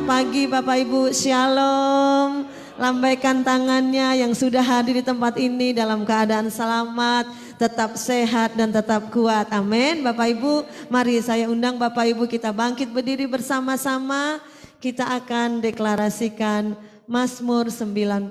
pagi Bapak Ibu, Shalom. Lambaikan tangannya yang sudah hadir di tempat ini dalam keadaan selamat, tetap sehat dan tetap kuat. Amin. Bapak Ibu, mari saya undang Bapak Ibu kita bangkit berdiri bersama-sama. Kita akan deklarasikan Mazmur 91.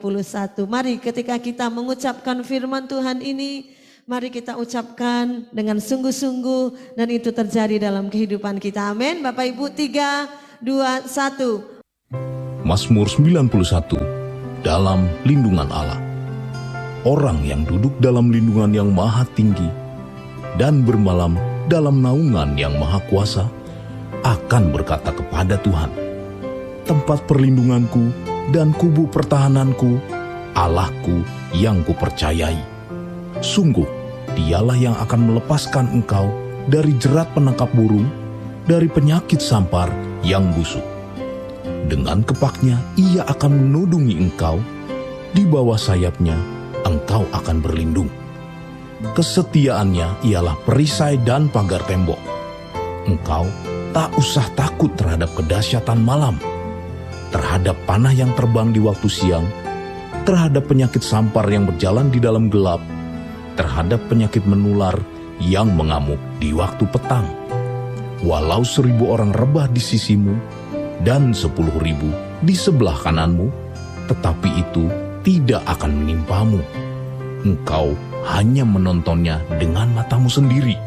Mari ketika kita mengucapkan firman Tuhan ini, mari kita ucapkan dengan sungguh-sungguh dan itu terjadi dalam kehidupan kita. Amin. Bapak Ibu, 3, 2, 1. Mazmur 91. Dalam lindungan Allah. Orang yang duduk dalam lindungan yang maha tinggi dan bermalam dalam naungan yang maha kuasa akan berkata kepada Tuhan, tempat perlindunganku dan kubu pertahananku, Allahku yang kupercayai. Sungguh, dialah yang akan melepaskan engkau dari jerat penangkap burung, dari penyakit sampar yang busuk. Dengan kepaknya ia akan menudungi engkau, di bawah sayapnya engkau akan berlindung. Kesetiaannya ialah perisai dan pagar tembok. Engkau tak usah takut terhadap kedahsyatan malam, terhadap panah yang terbang di waktu siang, terhadap penyakit sampar yang berjalan di dalam gelap, terhadap penyakit menular yang mengamuk di waktu petang. Walau 1.000 orang rebah di sisimu dan 10.000 di sebelah kananmu, tetapi itu tidak akan menimpamu. Engkau hanya menontonnya dengan matamu sendiri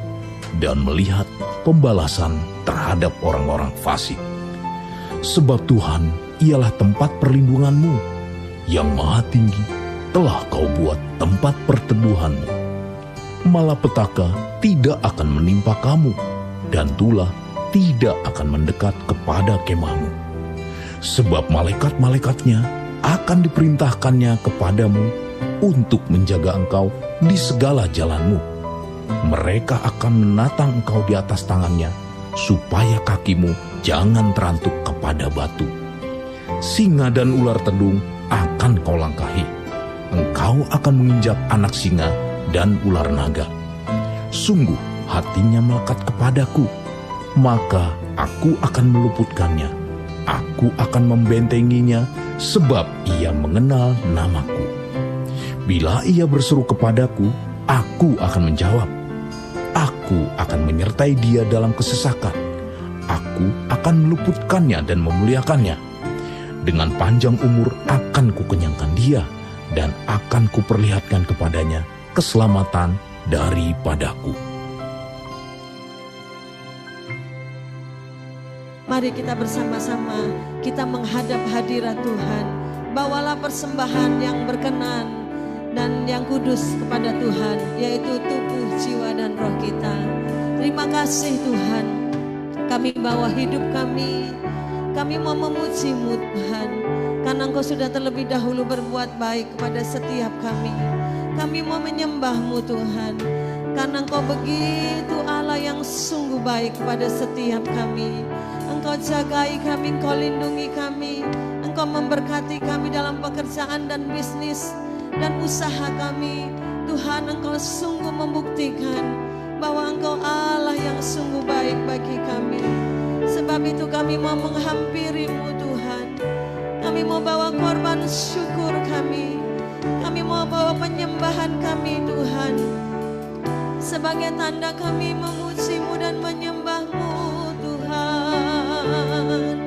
dan melihat pembalasan terhadap orang-orang fasik. Sebab Tuhan ialah tempat perlindunganmu, yang maha tinggi telah kau buat tempat perteduhanmu. Malapetaka tidak akan menimpa kamu, dan tulah tidak akan mendekat kepada kemahmu. Sebab malaikat-malaikatnya akan diperintahkannya kepadamu untuk menjaga engkau di segala jalanmu. Mereka akan menatang engkau di atas tangannya, supaya kakimu jangan terantuk kepada batu. Singa dan ular tedung akan kau langkahi. Engkau akan menginjak anak singa dan ular naga. Sungguh hatinya melekat kepadaku, maka aku akan meluputkannya. Aku akan membentenginya, sebab ia mengenal namaku. Bila ia berseru kepadaku, aku akan menjawab. Aku akan menyertai dia dalam kesesakan. Aku akan meluputkannya dan memuliakannya. Dengan panjang umur akan kukenyangkan dia, dan akan kuperlihatkan kepadanya keselamatan daripadaku. Mari kita bersama-sama, kita menghadap hadirat Tuhan. Bawalah persembahan yang berkenan dan yang kudus kepada Tuhan, yaitu tubuh, jiwa, dan roh kita. Terima kasih Tuhan, kami bawa hidup kami mau memuji-Mu Tuhan, karena Engkau sudah terlebih dahulu berbuat baik kepada setiap kami. Kami mau menyembah-Mu Tuhan, karena Engkau begitu Allah yang sungguh baik kepada setiap kami. Engkau jagai kami, Engkau lindungi kami, Engkau memberkati kami dalam pekerjaan dan bisnis dan usaha kami. Tuhan, Engkau sungguh membuktikan bahwa Engkau Allah yang sungguh baik bagi kami. Sebab itu kami mau menghampiri-Mu Tuhan. Kami mau bawa korban syukur kami. Kami mau bawa penyembahan kami Tuhan. Sebagai tanda kami memuji-Mu dan menyembah-Mu Tuhan.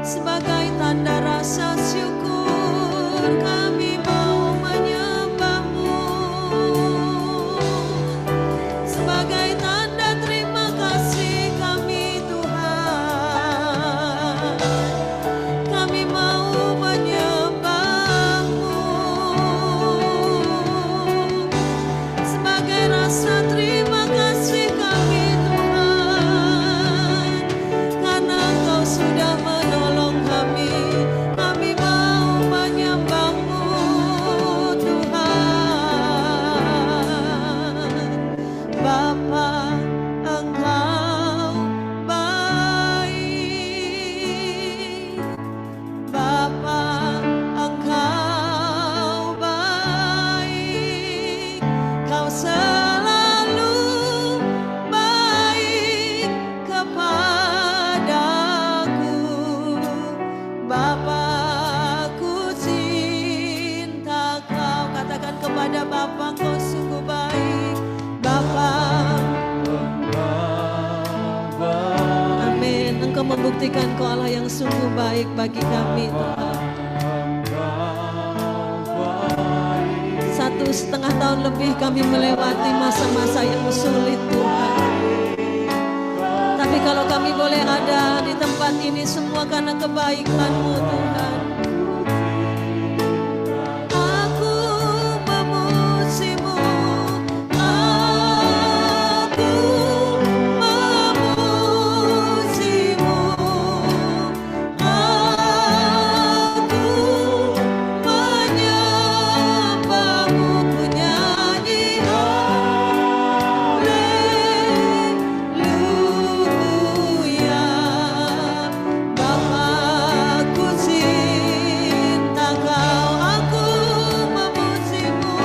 Sebagai tanda rasa syukur kami mau menyembah-Mu. Sebagai tanda terima kasih kami Tuhan, kami mau menyembah-Mu. Sebagai rasa terima kasih kami Tuhan, kepada Bapa, Engkau sungguh baik Bapa. Amin. Engkau membuktikan Engkau Allah yang sungguh baik bagi kami Tuhan. 1,5 tahun lebih kami melewati masa-masa yang sulit Tuhan. Tapi kalau kami boleh ada di tempat ini semua karena kebaikan-Mu Tuhan. Aku memuji-Mu, aku memuji-Mu, aku menyembah-Mu, ku nyanyi haleluya. Bapa, ku cinta Kau, aku memuji-Mu,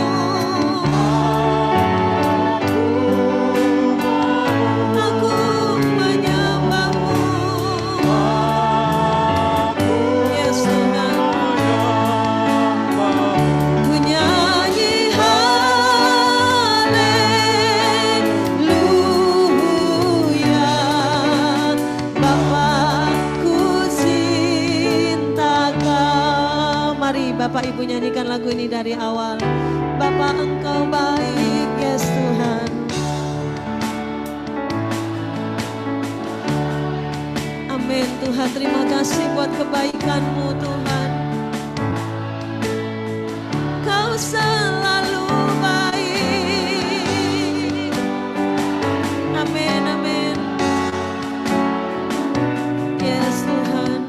aku menyembah-Mu. Yes Tuhan, ku nyanyi haleluya. Bapa, ku cinta Kau. Mari Bapak Ibu nyanyikan lagu ini dari awal. Bapa, Engkau baik, yes Tuhan. Amin Tuhan, terima kasih buat kebaikan-Mu Tuhan. Kau selalu baik. Amin, amin. Yes Tuhan.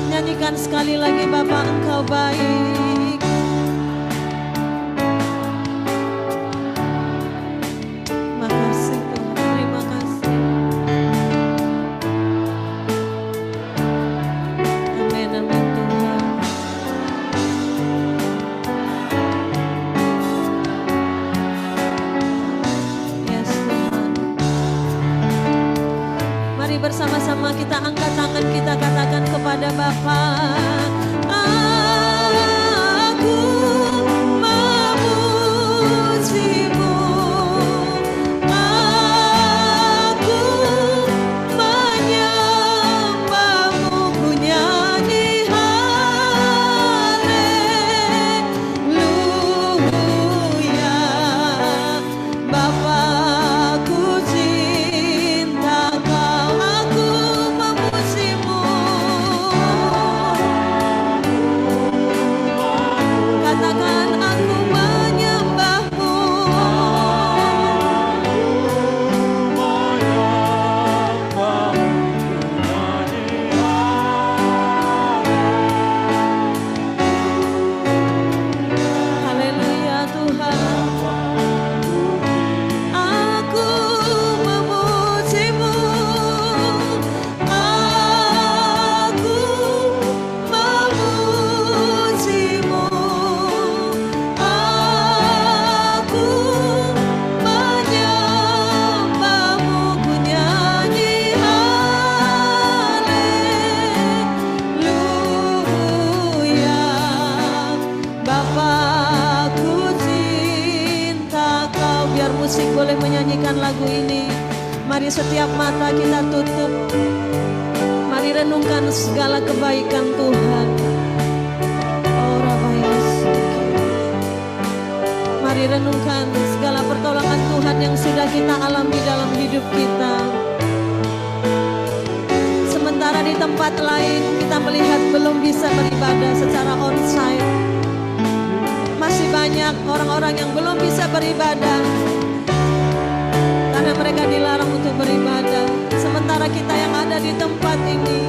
Nyanyikan sekali lagi, Bapa, Engkau baik. Makasih Tuhan, terima kasih. Amin, amin Tuhan. Yes Tuhan. Mari bersama-sama kita angkat tangan, kita katakan kepada Bapa. Aku memuji-Mu, aku menyembah-Mu, ku nyanyi haleluya. Bapa, ku cinta Kau, aku memuji-Mu. Katakan aku menyembah-Mu. Haleluya Tuhan. Aku memuji-Mu, aku memuji-Mu, aku menyembah-Mu, ku nyanyi haleluya. Bapa, ku cinta Kau. Biar musik boleh menyanyikan lagu ini. Mari setiap mata kita tutup. Mari renungkan segala kebaikan Tuhan. Oh, Rabayas. Mari renungkan segala pertolongan Tuhan yang sudah kita alami dalam hidup kita. Sementara di tempat lain kita melihat belum bisa beribadah secara onsite. Masih banyak orang-orang yang belum bisa beribadah karena mereka dilarang untuk beribadah. Sementara kita yang ada di tempat ini,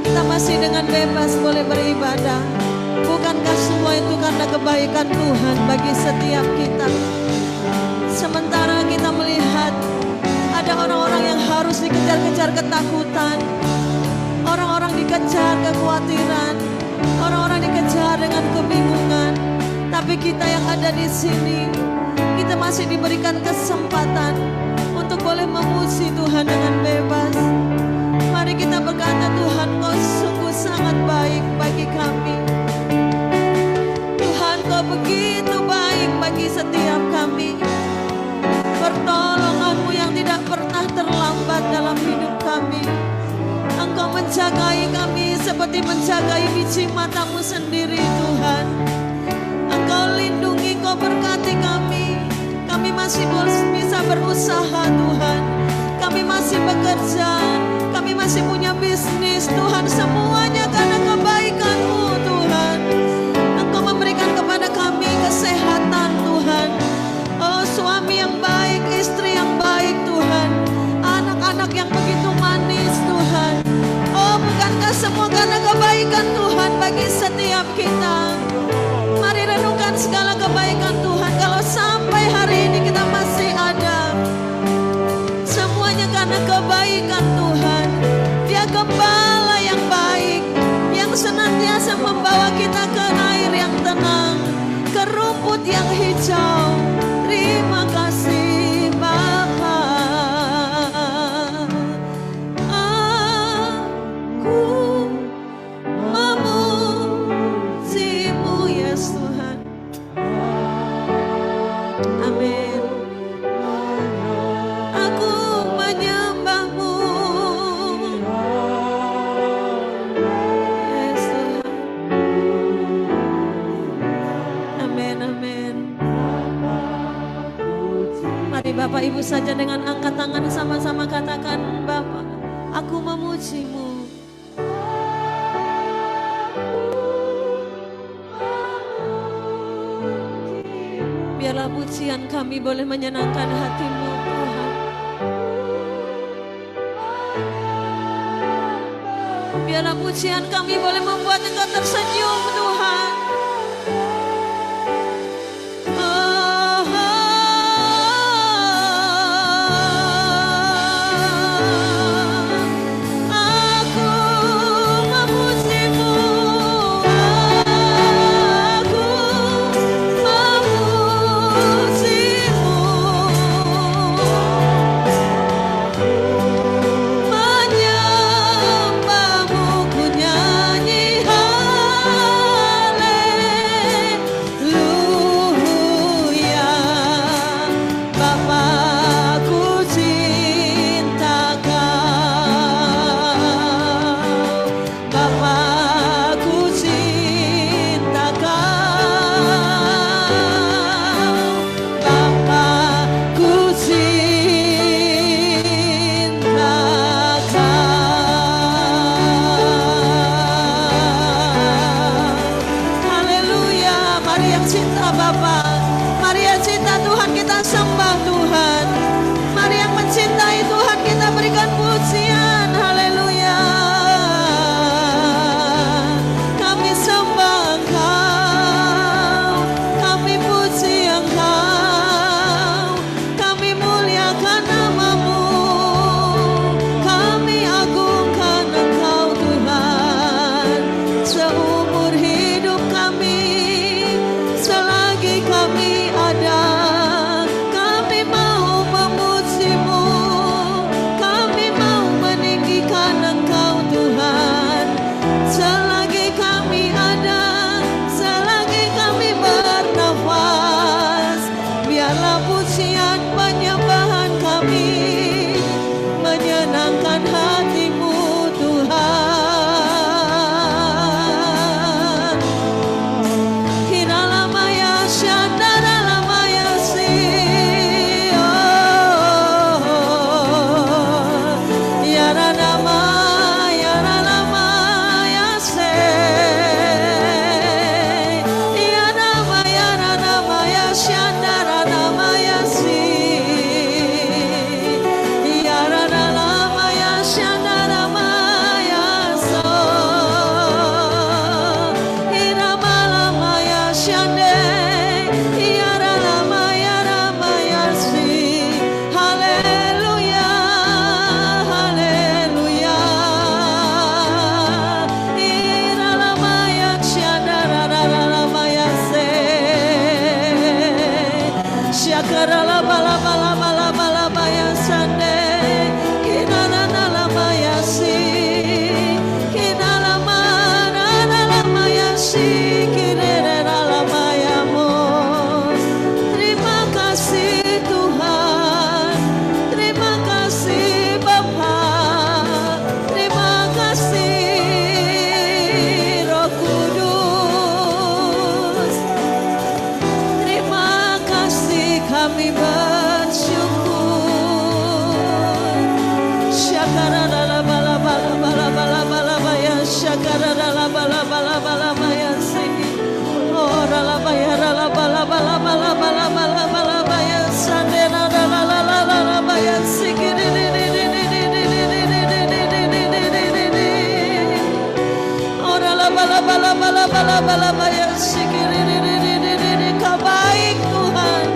kita masih dengan bebas boleh beribadah. Bukankah semua itu karena kebaikan Tuhan bagi setiap kita? Sementara kita melihat ada orang-orang yang harus dikejar-kejar ketakutan, orang-orang dikejar kekhawatiran, orang-orang dikejar dengan kebingungan. Tapi kita yang ada di sini, kita masih diberikan kesempatan untuk boleh memuji Tuhan dengan bebas. Mari kita berkata, Tuhan, Kau sungguh sangat baik bagi kami. menjagai kami seperti menjagai biji matamu sendiri Tuhan. Engkau lindungi, Engkau berkati kami. Kami masih bisa berusaha Tuhan. Kami masih bekerja. Kami masih punya bisnis Tuhan. Semuanya karena kebaikan-Mu Tuhan. Engkau memberikan kepada kami kesehatan Tuhan. Oh, suami yang baik, istri yang baik Tuhan. Anak-anak yang begitu manis Tuhan. Oh, bukankah semua karena kebaikan Tuhan bagi setiap kita. Mari renungkan segala kebaikan Tuhan. Kalau sampai hari ini kita masih ada, semuanya karena kebaikan Tuhan. Dia gembala yang baik, yang senantiasa membawa kita ke air yang tenang, ke rumput yang hijau. Terima kasih Bapa. Aku memuji-Mu Yesus Tuhan. Amin. Aku menyembah-Mu Yesus Tuhan. Amin, amin. Mari Bapak Ibu saja dengan angkat tangan sama-sama katakan, Bapak, aku memuji-Mu. Biarlah pujian kami boleh menyenangkan hati-Mu Tuhan. Biarlah pujian kami boleh membuat Engkau tersenyum Tuhan. Terima kasih Engkau baik Tuhan,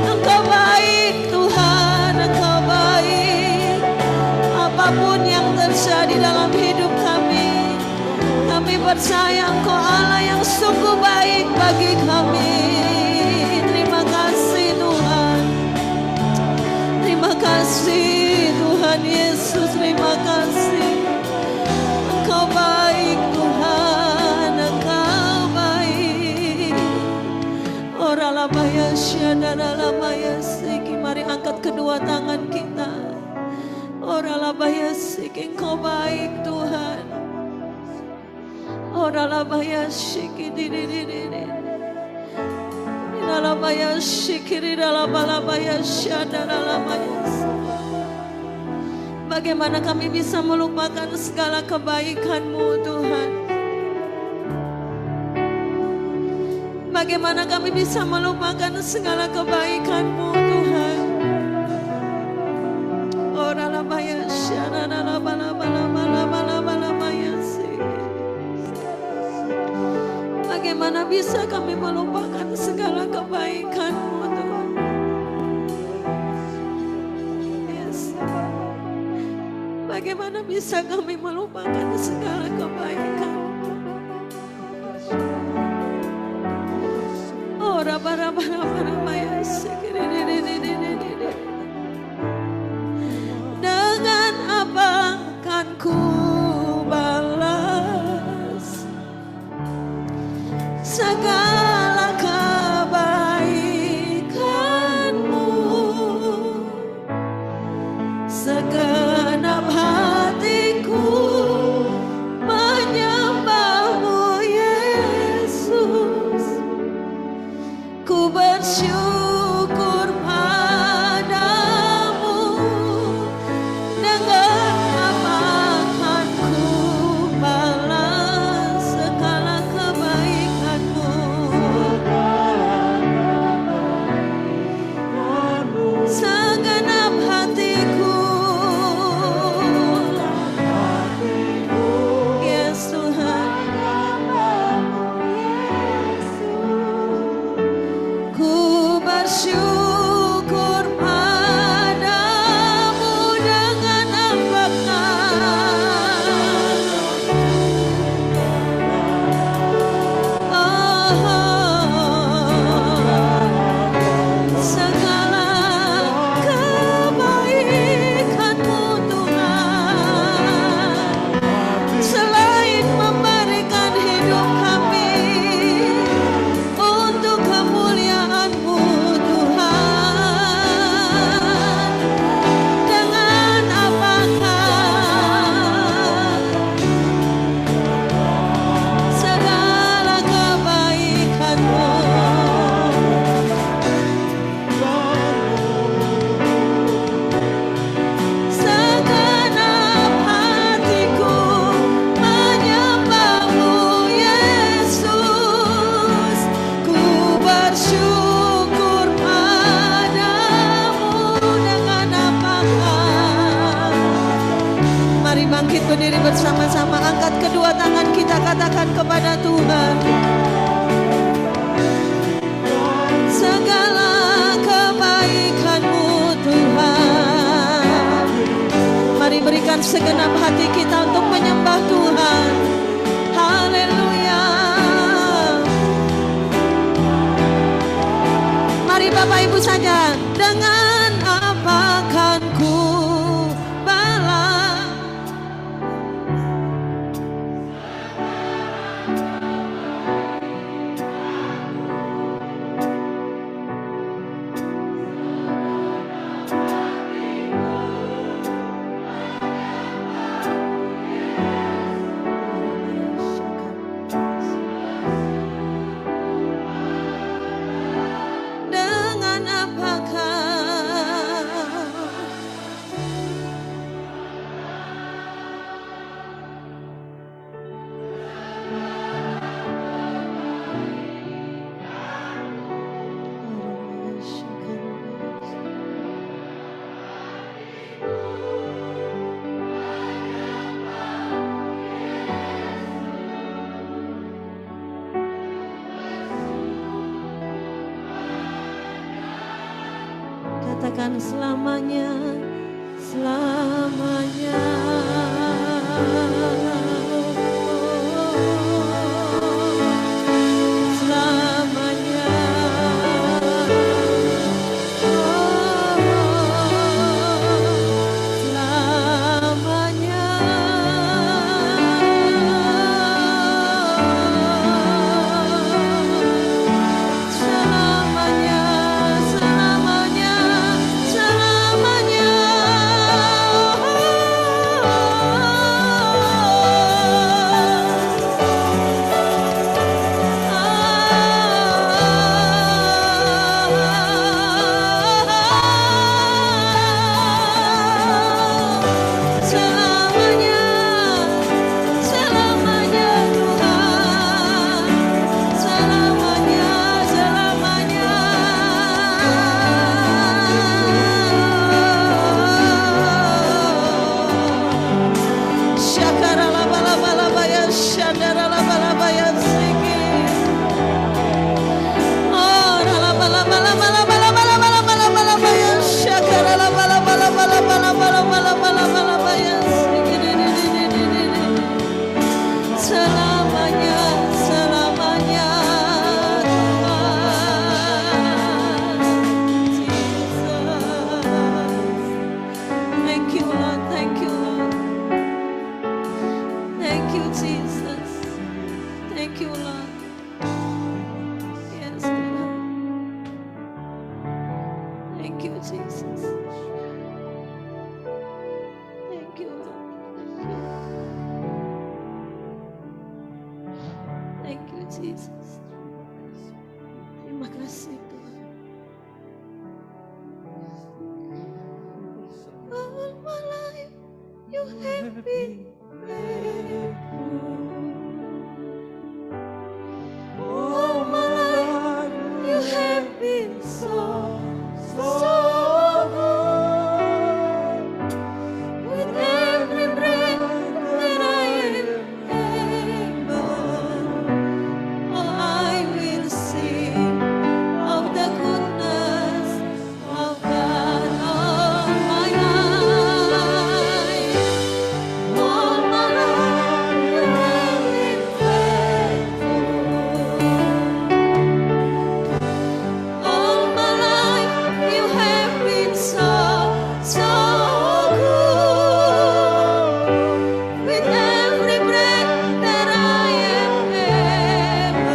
Engkau baik Tuhan, Engkau baik. Apapun yang terjadi dalam hidup kami percaya Engkau Allah yang sungguh baik bagi kami. Terima kasih Tuhan, terima kasih Tuhan Yesus, terima kasih. Engkau baik Tuhan, Engkau baik. Oralabaya syadalalabaya siki. Mari angkat kedua tangan kita. Oralabaya siki, Engkau baik Tuhan. Oralabaya siki di. Oralabaya siki di dalamaya syadalalabaya. Bagaimana kami bisa melupakan segala kebaikan-Mu Tuhan? Bagaimana kami bisa melupakan segala kebaikan-Mu Tuhan? Oralabaya syadalalabalabalabalabalabalabaya sih. Bagaimana bisa kami melupakan segala kebaikan-Mu Tuhan? Yes. Bagaimana bisa kami melupakan segala kebaikan? Oh, rabarabarabaya sikiri. Dengan apa akan ku balas segala kebaikan-Mu? Segenap hatiku menyembah-Mu Yesus. Ku bersyukur padamu. Dengan apa akan ku balas segala kebaikan-Mu? Segenap hatiku. Yes Tuhan. Ku bersyukur padamu. Dengan apakah segala kebaikan-Mu Tuhan, selain memberikan hidup kami untuk kemuliaan-Mu Tuhan. Dengan apakah segala kebaikan-Mu? Segenap hatiku menyembah-Mu Yesus. Ku bersyukur padamu. Dengan apakah? Mari bangkit berdiri bersama-sama. Angkat kedua tangan kita, katakan kepada Tuhan. Segala kebaikan-Mu Tuhan. Mari berikan segenap hati kita untuk menyembah Tuhan. Haleluya. Mari Bapak Ibu saja. Dengan apa akan ku balas dengan apa katakan selamanya, selamanya. Selamanya. Selamanya. Selamanya, selamanya, selamanya. Selamanya, selamanya Tuhan, selamanya, selamanya. Syakara bala bala baya, syandara bala baya siki. Oh, bala bala bala bala bala bala bala bala bala baya, syakara bala bala bala bala bala bala bala bala baya siki. Selamanya, selamanya Tuhan. Jesus. Thank you Lord, thank you Lord. Thank you Jesus. Thank you Lord. Yes Lord. Thank you Jesus. Thank you Lord. Thank you Jesus. Terima kasih Tuhan. All my life you have been faithful. All my life you have been so good. With every breath that I am able, oh, I will sing of the goodness of God all my life. All my life you have been faithful. All my life you have been so good. With every breath that I am able,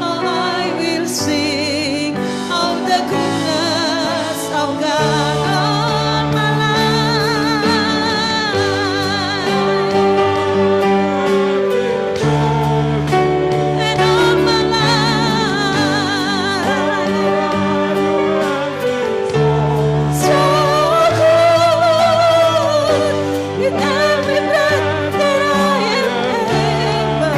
oh, I will sing of the goodness of God all my life. And all my life, so good. With every breath that I am able,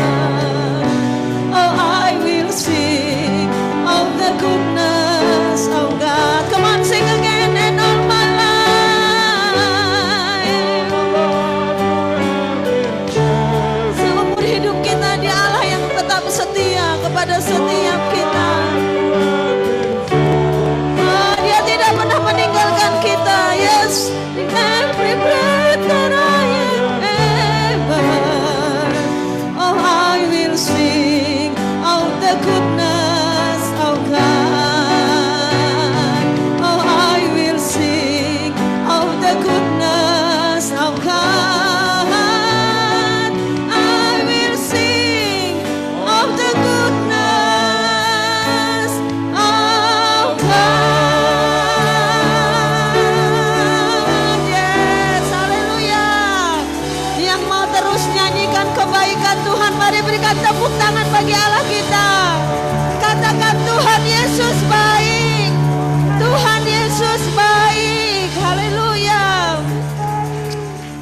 oh, I will sing of the goodness of God. Come on, sing again. And all my life, seumur hidup kita Dia Allah yang tetap setia kepada setiap kita. Oh, Dia tidak pernah meninggalkan kita. Yes, every breath that I am able, oh, I will sing of the goodness of God. Oh, I will sing of the goodness of God. I will sing of the goodness of God. Yes, haleluya. Yang mau terus nyanyikan kebaikan Tuhan, mari berikan tepuk tangan bagi Allah kita. Katakan Tuhan Yesus baik. Tuhan Yesus baik. Haleluya.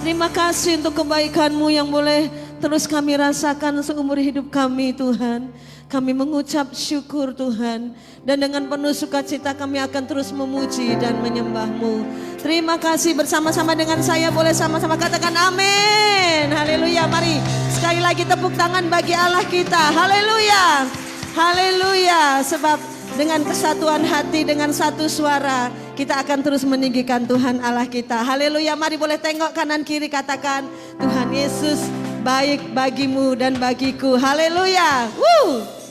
Terima kasih untuk kebaikan-Mu yang boleh terus kami rasakan seumur hidup kami Tuhan. Kami mengucap syukur Tuhan. Dan dengan penuh sukacita kami akan terus memuji dan menyembah-Mu. Terima kasih, bersama-sama dengan saya boleh sama-sama katakan amin. Haleluya. Mari sekali lagi tepuk tangan bagi Allah kita. Haleluya. Haleluya. Sebab Dengan kesatuan hati, dengan satu suara, kita akan terus meninggikan Tuhan Allah kita. Haleluya, mari boleh tengok kanan kiri, katakan Tuhan Yesus baik bagimu dan bagiku. Haleluya. Woo!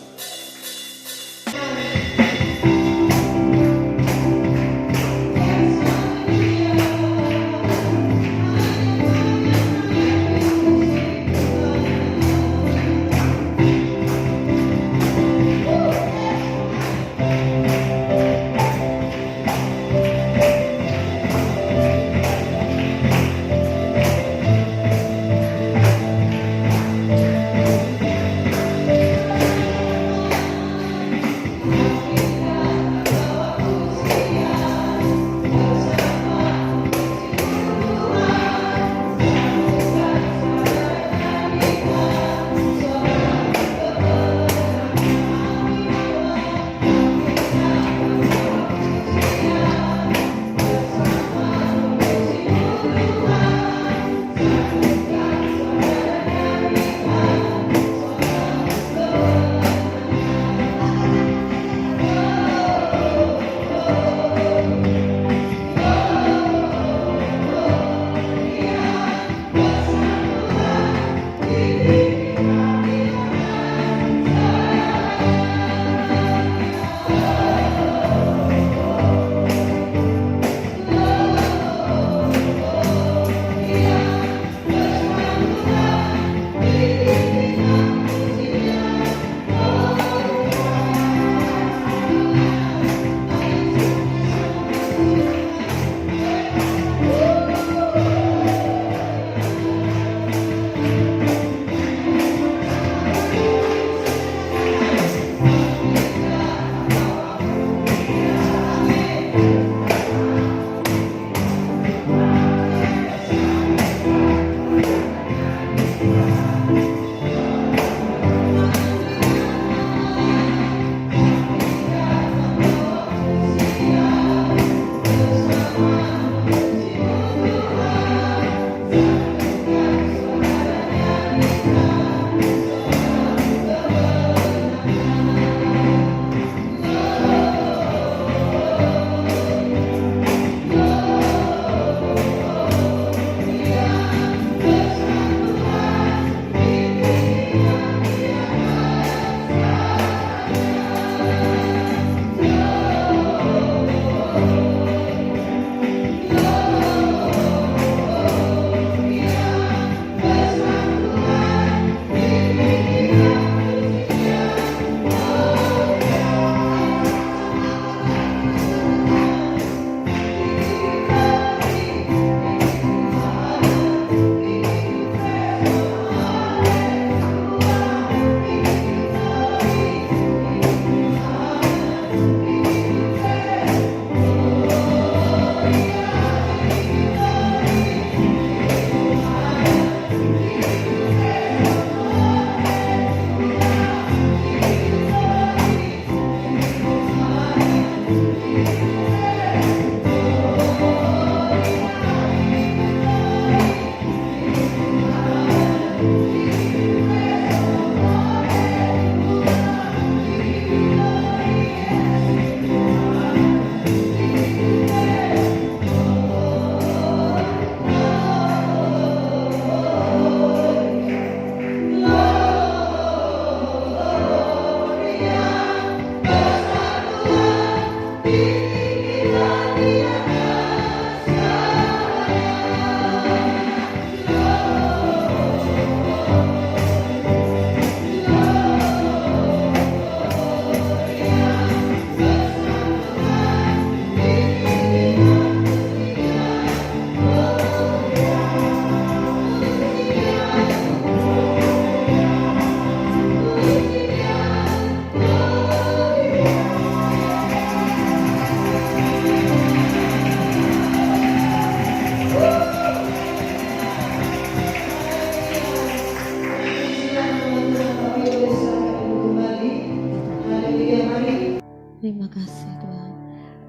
Terima kasih Tuhan.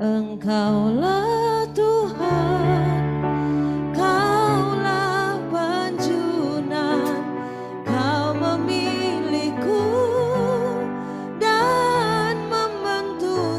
Engkaulah Tuhan, Kaulah penjunan, Kau memilihku dan membentuk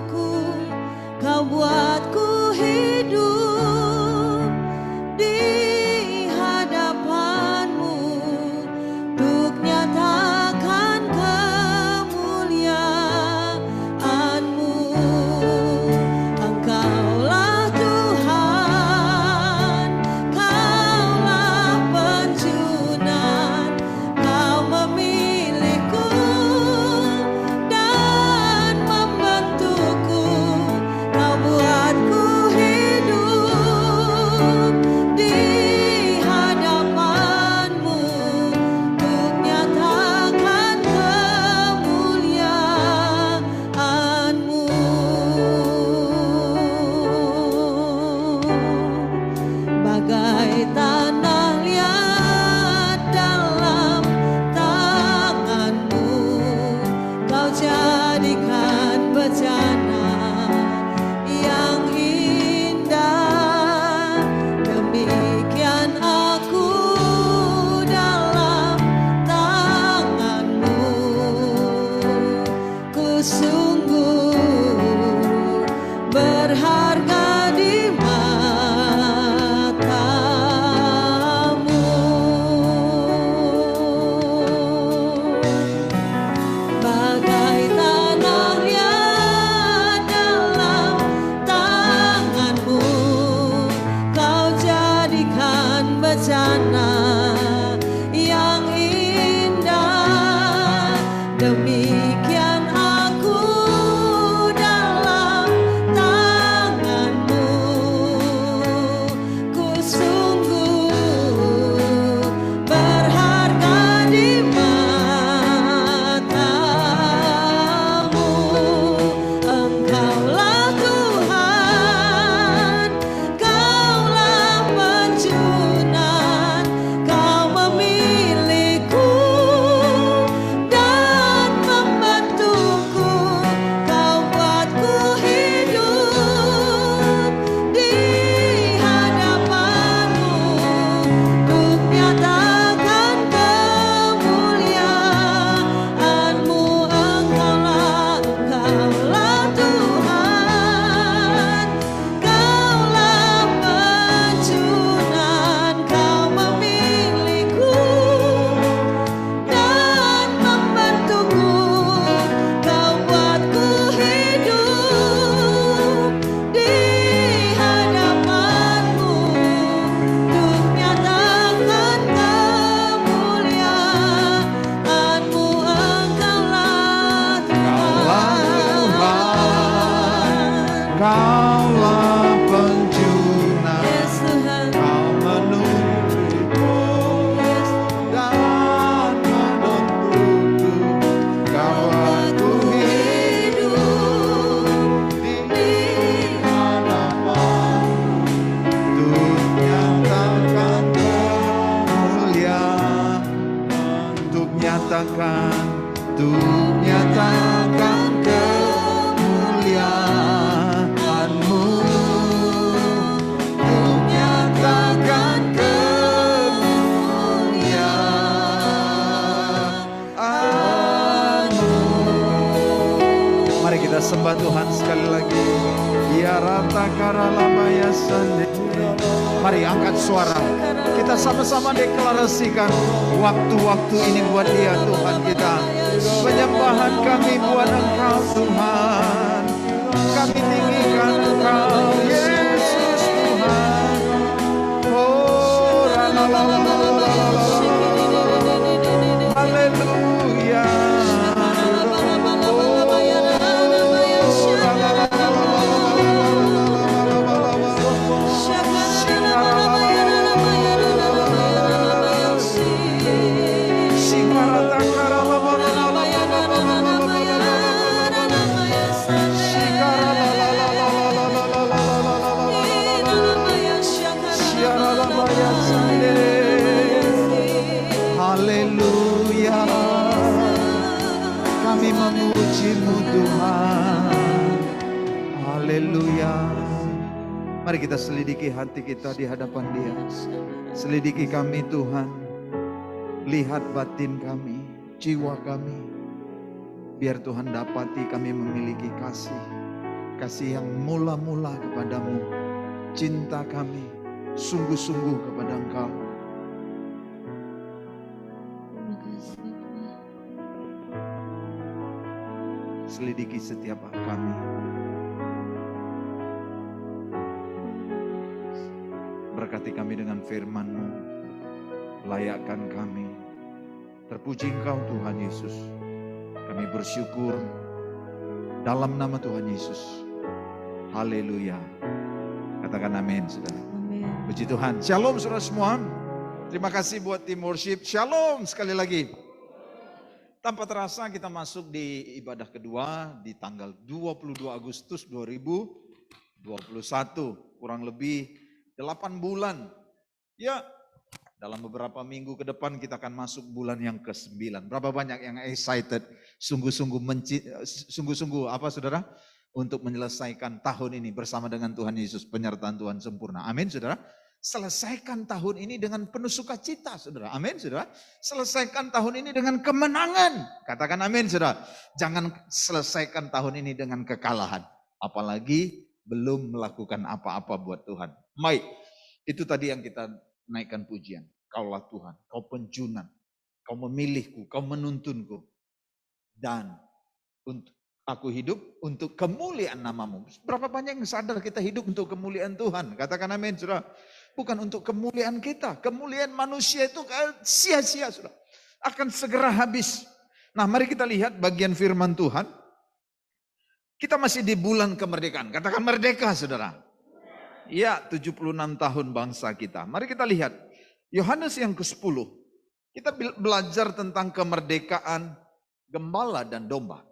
Demikian aku dalam tangan-Mu, ku sungguh berharga di mata-Mu. Engkaulah Tuhan, Kaulah penjunan, Kau memilihku dan membantuku, Kau buatku hidup di hadapan-Mu untuk nyatakan kemuliaan-Mu. Engkaulah Tuhan, Kaulah penjunan, Kau memilihku dan membantuku, Kau buatku hidup di hadapan-Mu untuk nyatakan kemuliaan-Mu. Engkaulah Tuhan. Kaulah penjunan, Yes Tuhan. Kau menuntutku Yes. dan menuntunku. Kau aku hidup di hadapan untuk nyatakan kemuliaan, untuk nyatakan kemuliaan-Mu, untuk nyatakan kemuliaan-Mu. Mari kita sembah Tuhan sekali lagi. Ya rata karalabaya sande. Mari angkat suara. Kita sama-sama deklarasikan waktu-waktu ini buat Dia Tuhan kita. Penyembahan kami buat Engkau Tuhan. Kami tinggikan Engkau Yesus Tuhan. Oh, haleluya. Haleluya, kami memuji-Mu Tuhan. Haleluya. Mari kita selidiki hati kita di hadapan Dia. Selidiki kami Tuhan. Lihat batin kami, jiwa kami. Biar Tuhan dapati kami memiliki kasih. Kasih yang mula-mula kepadamu. Cinta kami sungguh-sungguh kepada Engkau. Selidiki setiap kami. Berkati kami dengan firman-Mu. Layakkan kami. Terpuji Engkau Tuhan Yesus. Kami bersyukur dalam nama Tuhan Yesus. Haleluya. Katakan amin, saudara. Amin. Puji Tuhan. Shalom saudara semua. Terima kasih buat tim worship. Shalom sekali lagi. Tanpa terasa kita masuk di ibadah kedua di tanggal 22 Agustus 2021. Kurang lebih 8 bulan. Ya, dalam beberapa minggu ke depan kita akan masuk bulan yang ke-9. Berapa banyak yang excited, sungguh-sungguh apa saudara? Untuk menyelesaikan tahun ini bersama dengan Tuhan Yesus, penyertaan Tuhan sempurna. Amin saudara. Selesaikan tahun ini dengan penuh sukacita, saudara. Amin, saudara. Selesaikan tahun ini dengan kemenangan. Katakan amin, saudara. Jangan selesaikan tahun ini dengan kekalahan. Apalagi belum melakukan apa-apa buat Tuhan. Baik, itu tadi yang kita naikkan pujian. Kaulah Tuhan, Kau penjunan, Kau memilihku, Kau menuntunku. Dan untuk aku hidup untuk kemuliaan nama-Mu. Berapa banyak yang sadar kita hidup untuk kemuliaan Tuhan. Katakan amin, saudara. Bukan untuk kemuliaan kita. Kemuliaan manusia itu sia-sia, saudara. Akan segera habis. Nah, mari kita lihat bagian firman Tuhan. Kita masih di bulan kemerdekaan. Katakan merdeka, saudara. Ya, 76 tahun bangsa kita. Mari kita lihat. Yohanes yang ke-10. Kita belajar tentang kemerdekaan gembala dan domba.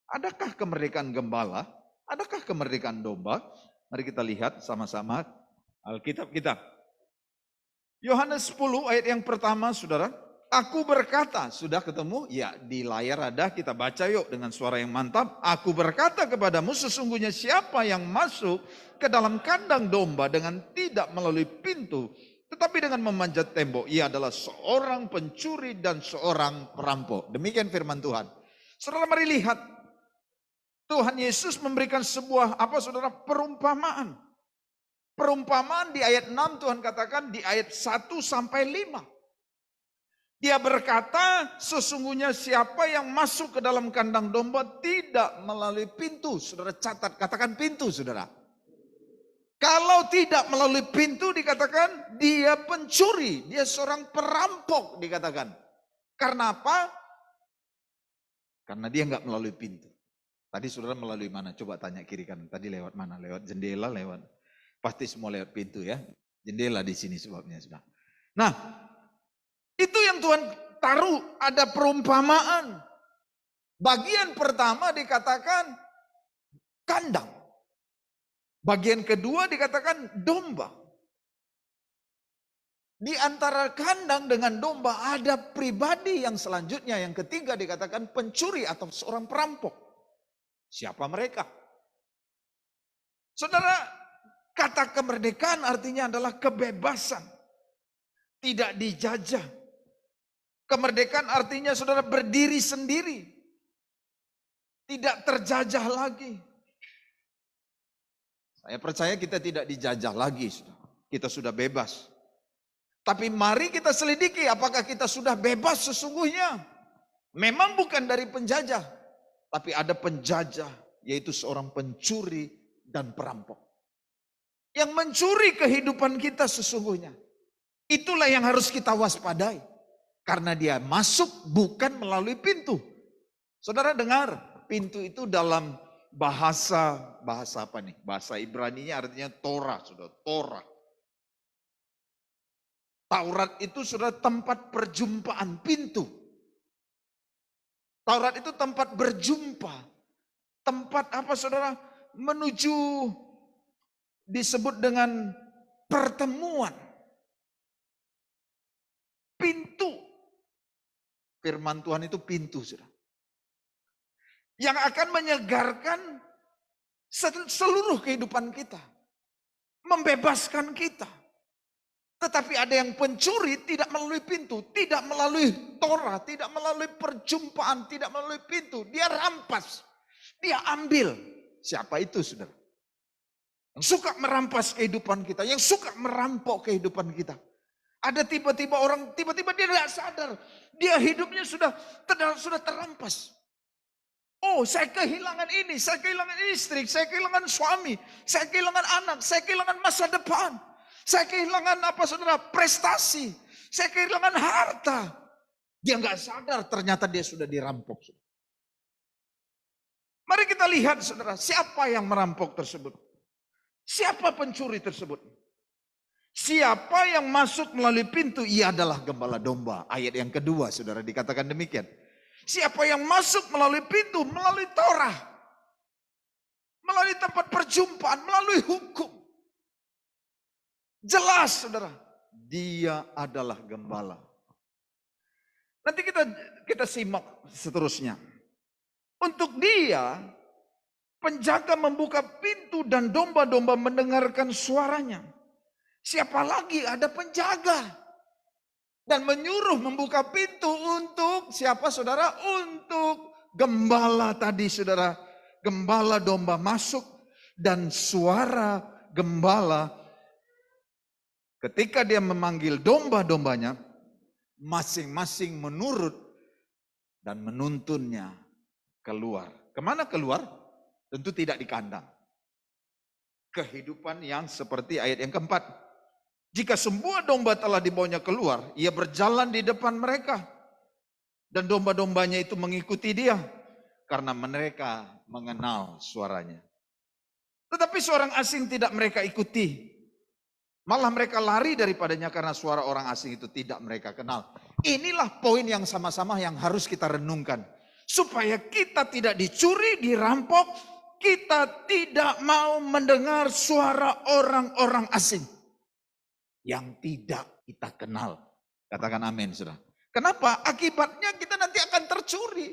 Adakah kemerdekaan gembala? Adakah kemerdekaan domba? Mari kita lihat sama-sama Alkitab kita. Yohanes 10 ayat yang pertama, saudara. Aku berkata, sudah ketemu? Ya, di layar ada, kita baca yuk dengan suara yang mantap. Aku berkata kepadamu, sesungguhnya siapa yang masuk ke dalam kandang domba dengan tidak melalui pintu, tetapi dengan memanjat tembok, ia adalah seorang pencuri dan seorang perampok. Demikian firman Tuhan. Saudara, mari lihat. Tuhan Yesus memberikan sebuah saudara, perumpamaan. Perumpamaan di ayat 6 Tuhan katakan di ayat 1 sampai 5. Dia berkata, sesungguhnya siapa yang masuk ke dalam kandang domba tidak melalui pintu. Saudara catat, katakan pintu, saudara. Kalau tidak melalui pintu dikatakan dia pencuri, dia seorang perampok dikatakan. Karena apa? Karena dia nggak melalui pintu. Tadi saudara melalui mana? Coba tanya kiri kanan. Tadi lewat mana? Lewat jendela, lewat. Pasti semua lewat pintu ya. Jendela di sini sebabnya sudah. Nah, itu yang Tuhan taruh, ada perumpamaan. Bagian pertama dikatakan kandang. Bagian kedua dikatakan domba. Di antara kandang dengan domba ada pribadi yang selanjutnya. Yang ketiga dikatakan pencuri atau seorang perampok. Siapa mereka? Saudara, kata kemerdekaan artinya adalah kebebasan. Tidak dijajah. Kemerdekaan artinya saudara berdiri sendiri. Tidak terjajah lagi. Saya percaya kita tidak dijajah lagi. Kita sudah bebas. Tapi mari kita selidiki apakah kita sudah bebas sesungguhnya. Memang bukan dari penjajah. Tapi ada penjajah yaitu seorang pencuri dan perampok. Yang mencuri kehidupan kita sesungguhnya. Itulah yang harus kita waspadai. Karena dia masuk bukan melalui pintu. Saudara dengar, pintu itu dalam bahasa apa nih? Bahasa Ibraninya artinya Torah, saudara. Torah. Taurat itu saudara tempat perjumpaan, pintu. Taurat itu tempat berjumpa. Tempat apa saudara? Menuju disebut dengan pertemuan. Pintu. Firman Tuhan itu pintu, saudara. Yang akan menyegarkan seluruh kehidupan kita. Membebaskan kita. Tetapi ada yang pencuri tidak melalui pintu, tidak melalui Torah, tidak melalui perjumpaan, tidak melalui pintu. Dia rampas, dia ambil. Siapa itu, saudara? Yang suka merampas kehidupan kita, yang suka merampok kehidupan kita. Ada tiba-tiba orang, tiba-tiba dia tidak sadar. Dia hidupnya sudah terampas. Oh, saya kehilangan ini, saya kehilangan istri, saya kehilangan suami, saya kehilangan anak, saya kehilangan masa depan. Saya kehilangan saudara? Prestasi. Saya kehilangan harta. Dia nggak sadar ternyata dia sudah dirampok. Mari kita lihat saudara, siapa yang merampok tersebut? Siapa pencuri tersebut? Siapa yang masuk melalui pintu? Ia adalah gembala domba. Ayat yang kedua saudara dikatakan demikian. Siapa yang masuk melalui pintu? Melalui Torah. Melalui tempat perjumpaan, melalui hukum. Jelas saudara, dia adalah gembala. Nanti kita simak seterusnya. Untuk dia, penjaga membuka pintu dan domba-domba mendengarkan suaranya. Siapa lagi ada penjaga. Dan menyuruh membuka pintu untuk siapa saudara? Untuk gembala tadi saudara. Gembala domba masuk dan suara gembala ketika dia memanggil domba-dombanya, masing-masing menurut dan menuntunnya keluar. Kemana keluar? Tentu tidak di kandang. Kehidupan yang seperti ayat yang keempat. Jika semua domba telah dibawanya keluar, ia berjalan di depan mereka. Dan domba-dombanya itu mengikuti dia karena mereka mengenal suaranya. Tetapi seorang asing tidak mereka ikuti. Malah mereka lari daripadanya karena suara orang asing itu tidak mereka kenal. Inilah poin yang sama-sama yang harus kita renungkan. Supaya kita tidak dicuri, dirampok, kita tidak mau mendengar suara orang-orang asing yang tidak kita kenal. Katakan amin, saudara. Kenapa? Akibatnya kita nanti akan tercuri.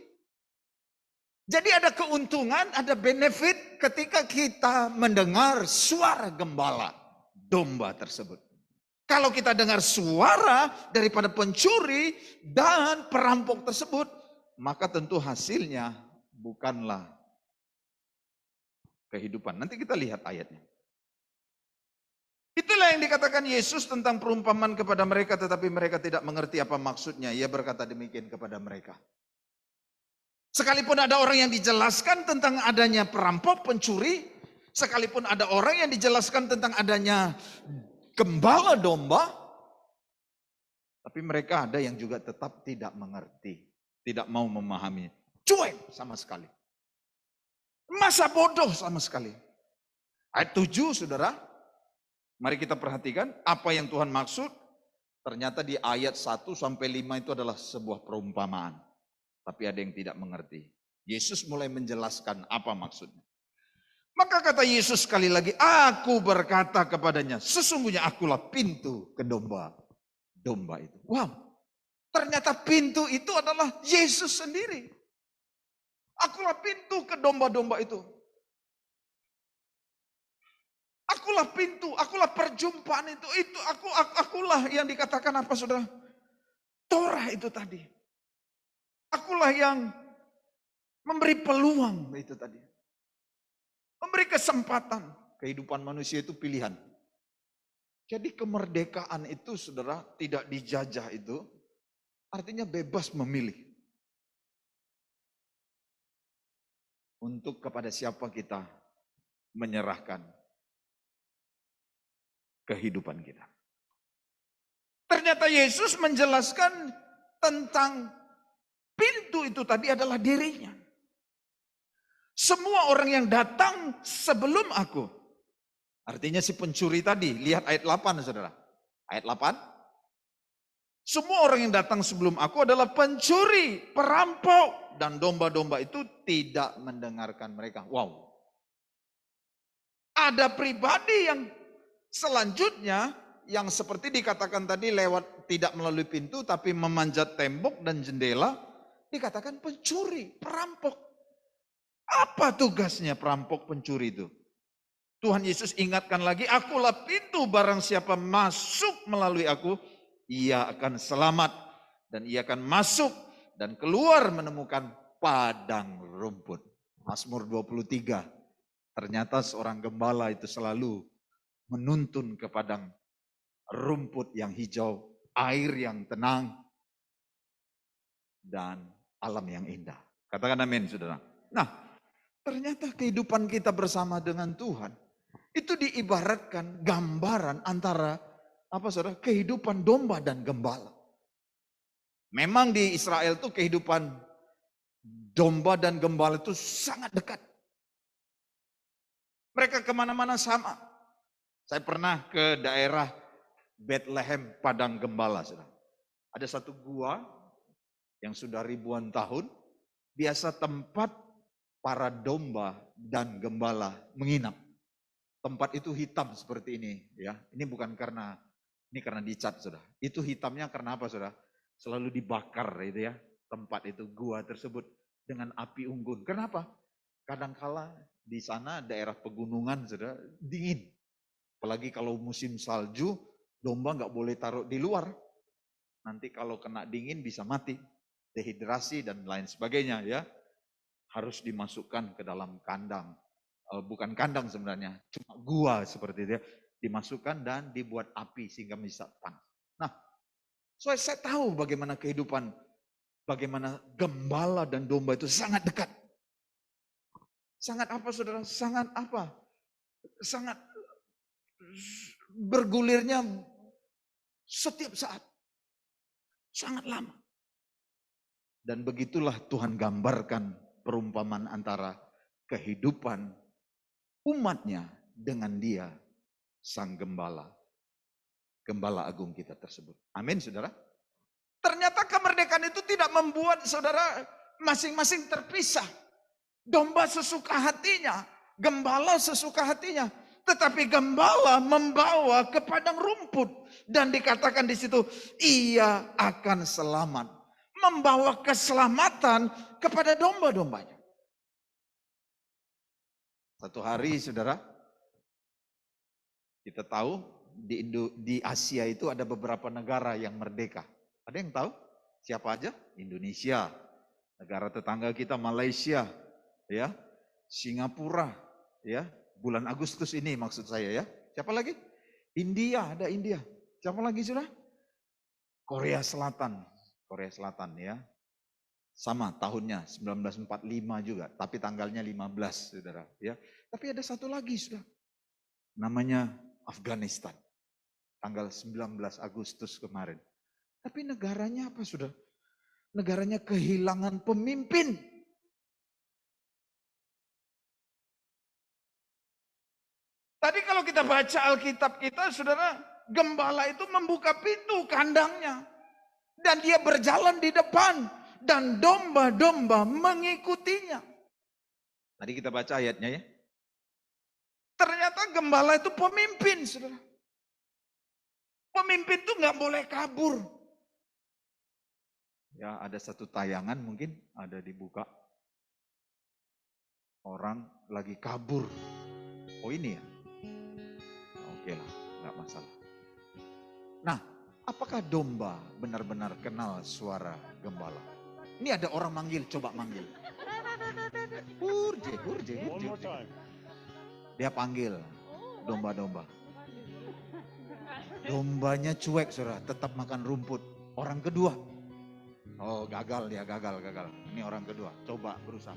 Jadi ada keuntungan, ada benefit ketika kita mendengar suara gembala domba tersebut. Kalau kita dengar suara daripada pencuri dan perampok tersebut, maka tentu hasilnya bukanlah kehidupan. Nanti kita lihat ayatnya. Itulah yang dikatakan Yesus tentang perumpamaan kepada mereka, tetapi mereka tidak mengerti apa maksudnya. Ia berkata demikian kepada mereka. Sekalipun ada orang yang dijelaskan tentang adanya perampok, pencuri, sekalipun ada orang yang dijelaskan tentang adanya gembala domba, tapi mereka ada yang juga tetap tidak mengerti, tidak mau memahami. Cuek sama sekali. Masa bodoh sama sekali. Ayat 7, saudara. Mari kita perhatikan apa yang Tuhan maksud. Ternyata di ayat 1 sampai 5 itu adalah sebuah perumpamaan. Tapi ada yang tidak mengerti. Yesus mulai menjelaskan apa maksudnya. Maka kata Yesus sekali lagi, aku berkata kepadanya, sesungguhnya akulah pintu ke domba itu. Wow, ternyata pintu itu adalah Yesus sendiri. Akulah pintu ke domba-domba itu. Akulah pintu, akulah perjumpaan itu. Akulah yang dikatakan apa, saudara? Torah itu tadi. Akulah yang memberi peluang itu tadi. Memberi kesempatan. Kehidupan manusia itu pilihan. Jadi kemerdekaan itu, saudara, tidak dijajah itu. Artinya bebas memilih. Untuk kepada siapa kita menyerahkan kehidupan kita. Ternyata Yesus menjelaskan tentang pintu itu tadi adalah dirinya. Semua orang yang datang sebelum aku. Artinya si pencuri tadi. Lihat ayat 8, saudara. Ayat 8. Semua orang yang datang sebelum aku adalah pencuri, perampok. Dan domba-domba itu tidak mendengarkan mereka. Wow. Ada pribadi yang selanjutnya yang seperti dikatakan tadi lewat tidak melalui pintu tapi memanjat tembok dan jendela, dikatakan pencuri, perampok. Apa tugasnya perampok pencuri itu? Tuhan Yesus ingatkan lagi, akulah pintu, barang siapa masuk melalui aku, ia akan selamat dan ia akan masuk dan keluar menemukan padang rumput. Mazmur 23. Ternyata seorang gembala itu selalu menuntun ke padang rumput yang hijau, air yang tenang, dan alam yang indah. Katakan amin, saudara. Nah, ternyata kehidupan kita bersama dengan Tuhan itu diibaratkan gambaran antara apa, saudara? Kehidupan domba dan gembala. Memang di Israel itu kehidupan domba dan gembala itu sangat dekat. Mereka kemana-mana sama. Saya pernah ke daerah Bethlehem, Padang Gembala. Saudara. Ada satu gua yang sudah ribuan tahun, biasa tempat para domba dan gembala menginap. Tempat itu hitam seperti ini, ya. Ini bukan karena dicat, saudara. Itu hitamnya karena apa, saudara? Selalu dibakar itu ya, tempat itu, gua tersebut dengan api unggun. Kenapa? Kadangkala di sana daerah pegunungan, saudara, dingin. Apalagi kalau musim salju, domba nggak boleh taruh di luar. Nanti kalau kena dingin bisa mati, dehidrasi dan lain sebagainya ya. Harus dimasukkan ke dalam kandang. Bukan kandang sebenarnya, cuma gua seperti itu ya. Dimasukkan dan dibuat api sehingga bisa panas. Nah, saya tahu bagaimana kehidupan, bagaimana gembala dan domba itu sangat dekat. Sangat apa, saudara? Sangat apa? Sangat bergulirnya setiap saat. Sangat lama. Dan begitulah Tuhan gambarkan perumpamaan antara kehidupan umatnya dengan dia, sang gembala. Gembala agung kita tersebut. Amin, saudara. Ternyata kemerdekaan itu tidak membuat saudara masing-masing terpisah. Domba sesuka hatinya, gembala sesuka hatinya. Tetapi gembala membawa ke padang rumput. Dan dikatakan di situ, ia akan selamat. Membawa keselamatan kepada domba-dombanya. Satu hari saudara, kita tahu di Asia itu ada beberapa negara yang merdeka. Ada yang tahu? Siapa aja? Indonesia, negara tetangga kita Malaysia, ya, Singapura, ya, bulan Agustus ini maksud saya ya. Siapa lagi? India, ada India. Siapa lagi sudah? Korea Selatan ya. Sama tahunnya 1945 juga, tapi tanggalnya 15 saudara ya. Tapi ada satu lagi sudah. Namanya Afghanistan. Tanggal 19 Agustus kemarin. Tapi negaranya apa sudah? Negaranya kehilangan pemimpin. Tadi kalau kita baca Alkitab kita, saudara, gembala itu membuka pintu kandangnya. Dan dia berjalan di depan. Dan domba-domba mengikutinya. Tadi kita baca ayatnya ya. Ternyata gembala itu pemimpin, saudara. Pemimpin itu nggak boleh kabur. Ya, ada satu tayangan mungkin ada dibuka. Orang lagi kabur. Oh ini ya? Oke lah, nggak masalah. Nah, apakah domba benar-benar kenal suara gembala? Ini ada orang manggil, coba manggil. Hurje. Dia panggil domba-domba. Dombanya cuek, saudara, tetap makan rumput. Orang kedua, oh gagal dia, gagal. Ini orang kedua, coba berusaha.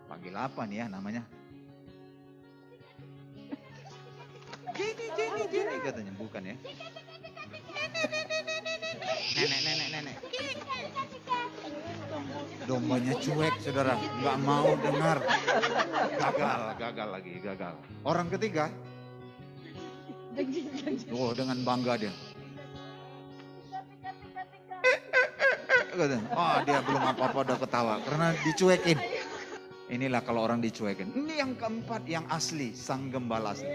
Panggil apa nih ya namanya? Gini katanya, bukan ya? Nenek. Dombanya cuek, saudara, nggak mau dengar. Gagal. Orang ketiga, oh dengan bangga dia. Oh dia belum apa-apa udah ketawa karena dicuekin. Inilah kalau orang dicuekin. Ini yang keempat yang asli, sang gembala asli.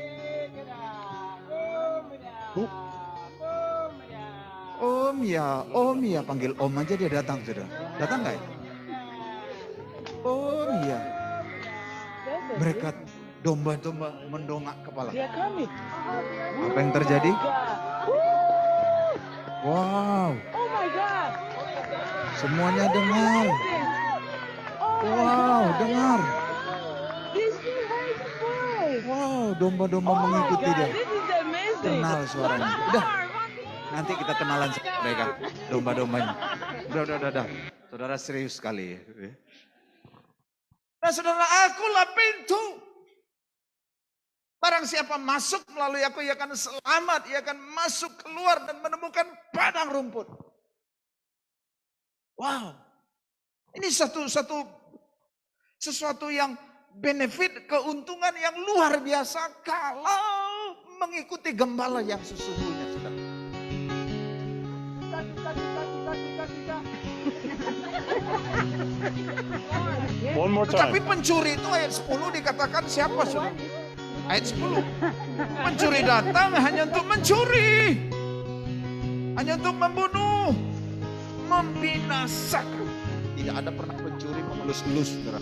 Om ya, panggil om aja dia datang sudah. Datang nggak ya? Om ya. Mereka domba-domba mendongak kepala. Apa yang terjadi? Wow. Semuanya dengar. Wow, dengar. Wow, domba-domba mengikuti dia. Kenal suaranya. Udah. Nanti kita kenalan sama mereka, domba-dombanya. Udah. Saudara serius sekali ya. Nah saudara, akulah pintu. Barang siapa masuk melalui aku, ia akan selamat. Ia akan masuk keluar dan menemukan padang rumput. Wow. Ini sesuatu yang benefit, keuntungan yang luar biasa kalau mengikuti gembala yang sesungguhnya, saudara. One more time. Tapi pencuri itu ayat 10 dikatakan siapa, saudara? Ayat 10. Pencuri datang hanya untuk mencuri. Hanya untuk membunuh. Membinasakan. Tidak ada pernah pencuri mengelus-elus, saudara.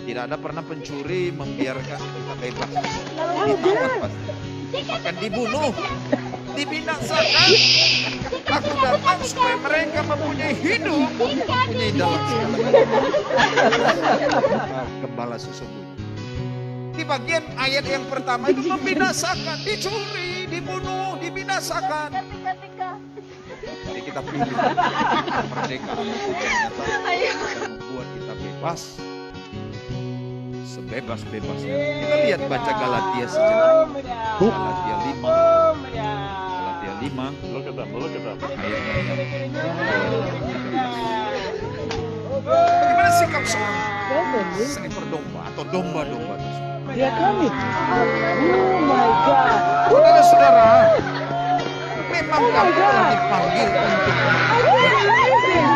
Tidak ada pernah pencuri membiarkan kita bebas. Ditawar pasti. Akan dibunuh. Dibinasakan. Aku datang supaya mereka mempunyai hidup. Ini dalam segala gembala sesungguhnya. Di bagian ayat yang pertama itu membinasakan, dicuri, dibunuh, dibinasakan. Jadi kita pilih merdeka ternyata membuat kita bebas, sebebas-bebasnya. Kita lihat baca Galatia sejenak. Galatia 5. Look at them. Ayatnya yang Bagaimana sikap seorang seekor domba atau domba-domba? They are coming. Oh my God. Saudara-saudara, memang Oh my kamu telah God. dipanggil untuk Amazing.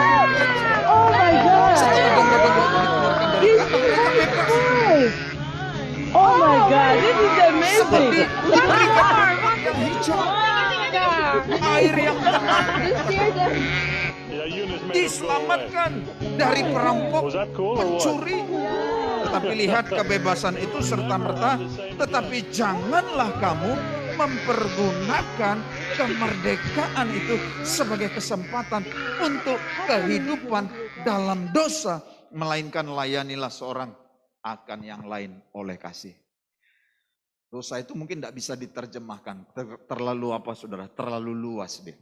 Oh my God. setelah domba-domba itu dikeluarkan dari Jesus kandang, mereka bebas. Christ. Oh my God, this is Seperti amazing. diberikan rumput yang hijau, air yang tenang, Yeah, Eunice made them go away. diselamatkan dari perampok, Was that cool or what? pencuri. Tetapi lihat kebebasan itu serta-merta, tetapi janganlah kamu mempergunakan kemerdekaan itu sebagai kesempatan untuk kehidupan dalam dosa, melainkan layanilah seorang akan yang lain oleh kasih. Dosa itu mungkin tidak bisa diterjemahkan, terlalu apa saudara, terlalu luas deh.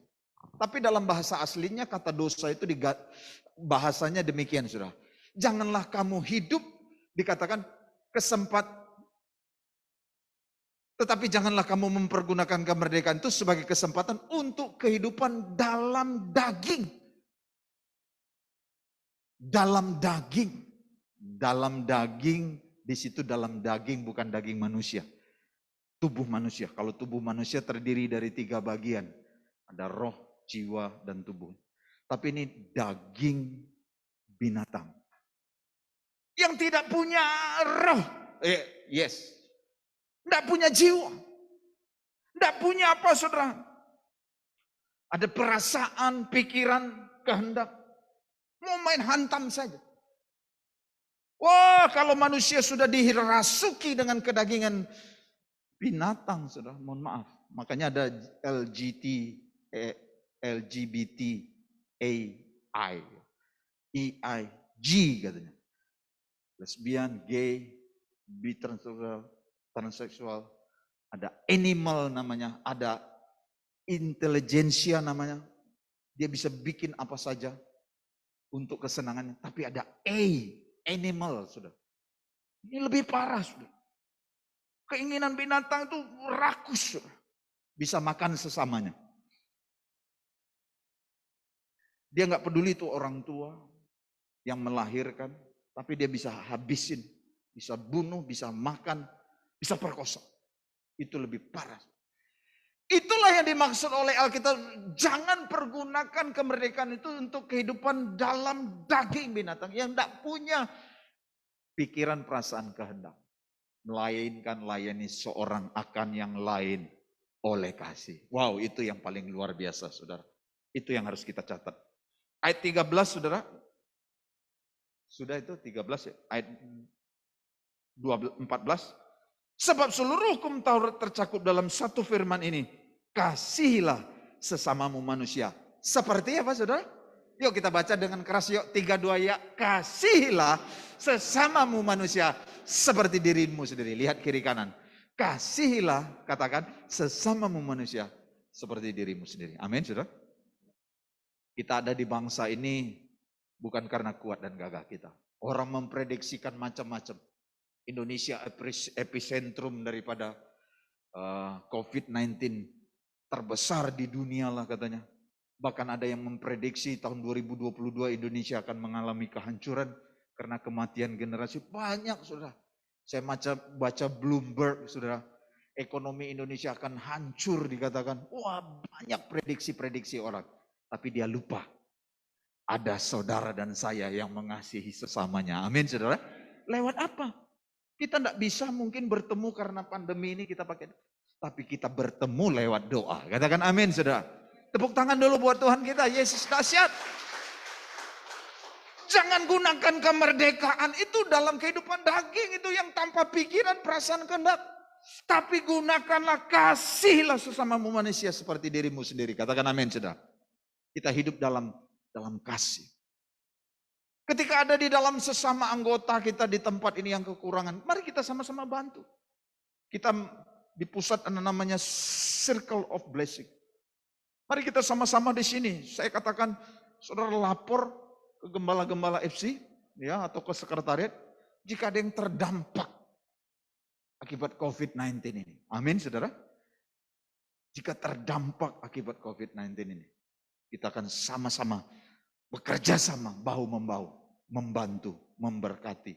Tapi dalam bahasa aslinya kata dosa itu bahasanya demikian saudara. Janganlah kamu hidup, dikatakan tetapi janganlah kamu mempergunakan kemerdekaan itu sebagai kesempatan untuk kehidupan dalam daging. Dalam daging. Dalam daging, di situ dalam daging bukan daging manusia. Tubuh manusia. Kalau tubuh manusia terdiri dari 3 bagian. Ada roh, jiwa, dan tubuh. Tapi ini daging binatang. Yang tidak punya roh. Yes. Tidak punya jiwa. Tidak punya apa saudara. Ada perasaan, pikiran, kehendak. Mau main hantam saja. Wah, kalau manusia sudah dirasuki dengan kedagingan binatang, saudara, mohon maaf. Makanya ada LGBTAI, EIG katanya. Lesbian, gay, transseksual, ada animal namanya, ada intelijensia namanya. Dia bisa bikin apa saja untuk kesenangannya. Tapi ada animal, sudah. Ini lebih parah, sudah. Keinginan binatang itu rakus, sudah. Bisa makan sesamanya. Dia nggak peduli itu orang tua yang melahirkan, tapi dia bisa habisin, bisa bunuh, bisa makan, bisa perkosa. Itu lebih parah. Itulah yang dimaksud oleh Alkitab. Jangan pergunakan kemerdekaan itu untuk kehidupan dalam daging binatang yang tidak punya pikiran, perasaan, kehendak. Melainkan layani seorang akan yang lain oleh kasih. Wow, itu yang paling luar biasa, saudara. Itu yang harus kita catat. Ayat 13, saudara. Sudah itu 13 ya. Ayat 14. Sebab seluruh hukum Taurat tercakup dalam satu firman ini. Kasihilah sesamamu manusia. Seperti apa saudara? Yuk kita baca dengan keras yuk. 3, 2 ya. Kasihilah sesamamu manusia seperti dirimu sendiri. Lihat kiri kanan. Kasihilah, katakan, sesamamu manusia seperti dirimu sendiri. Amin saudara. Kita ada di bangsa ini bukan karena kuat dan gagah kita. Orang memprediksikan macam-macam. Indonesia epicentrum daripada COVID-19 terbesar di dunia lah katanya. Bahkan ada yang memprediksi tahun 2022 Indonesia akan mengalami kehancuran karena kematian generasi. Banyak saudara. Saya baca Bloomberg saudara. Ekonomi Indonesia akan hancur dikatakan. Wah, banyak prediksi-prediksi orang. Tapi dia lupa. Ada saudara dan saya yang mengasihi sesamanya. Amin saudara. Lewat apa? Kita tidak bisa mungkin bertemu karena pandemi ini kita pakai. Tapi kita bertemu lewat doa. Katakan amin saudara. Tepuk tangan dulu buat Tuhan kita. Yesus dahsyat. Jangan gunakan kemerdekaan itu dalam kehidupan daging. Itu yang tanpa pikiran, perasaan, kehendak. Tapi gunakanlah, kasihlah sesamamu manusia seperti dirimu sendiri. Katakan amin saudara. Kita hidup dalam kasih. Ketika ada di dalam sesama anggota kita di tempat ini yang kekurangan, mari kita sama-sama bantu. Kita di pusat ada namanya Circle of Blessing. Mari kita sama-sama di sini. Saya katakan, saudara lapor ke gembala-gembala FC ya atau ke sekretariat jika ada yang terdampak akibat COVID-19 ini. Amin, saudara. Jika terdampak akibat COVID-19 ini, kita akan sama-sama bekerja sama, bahu-membahu, membantu, memberkati,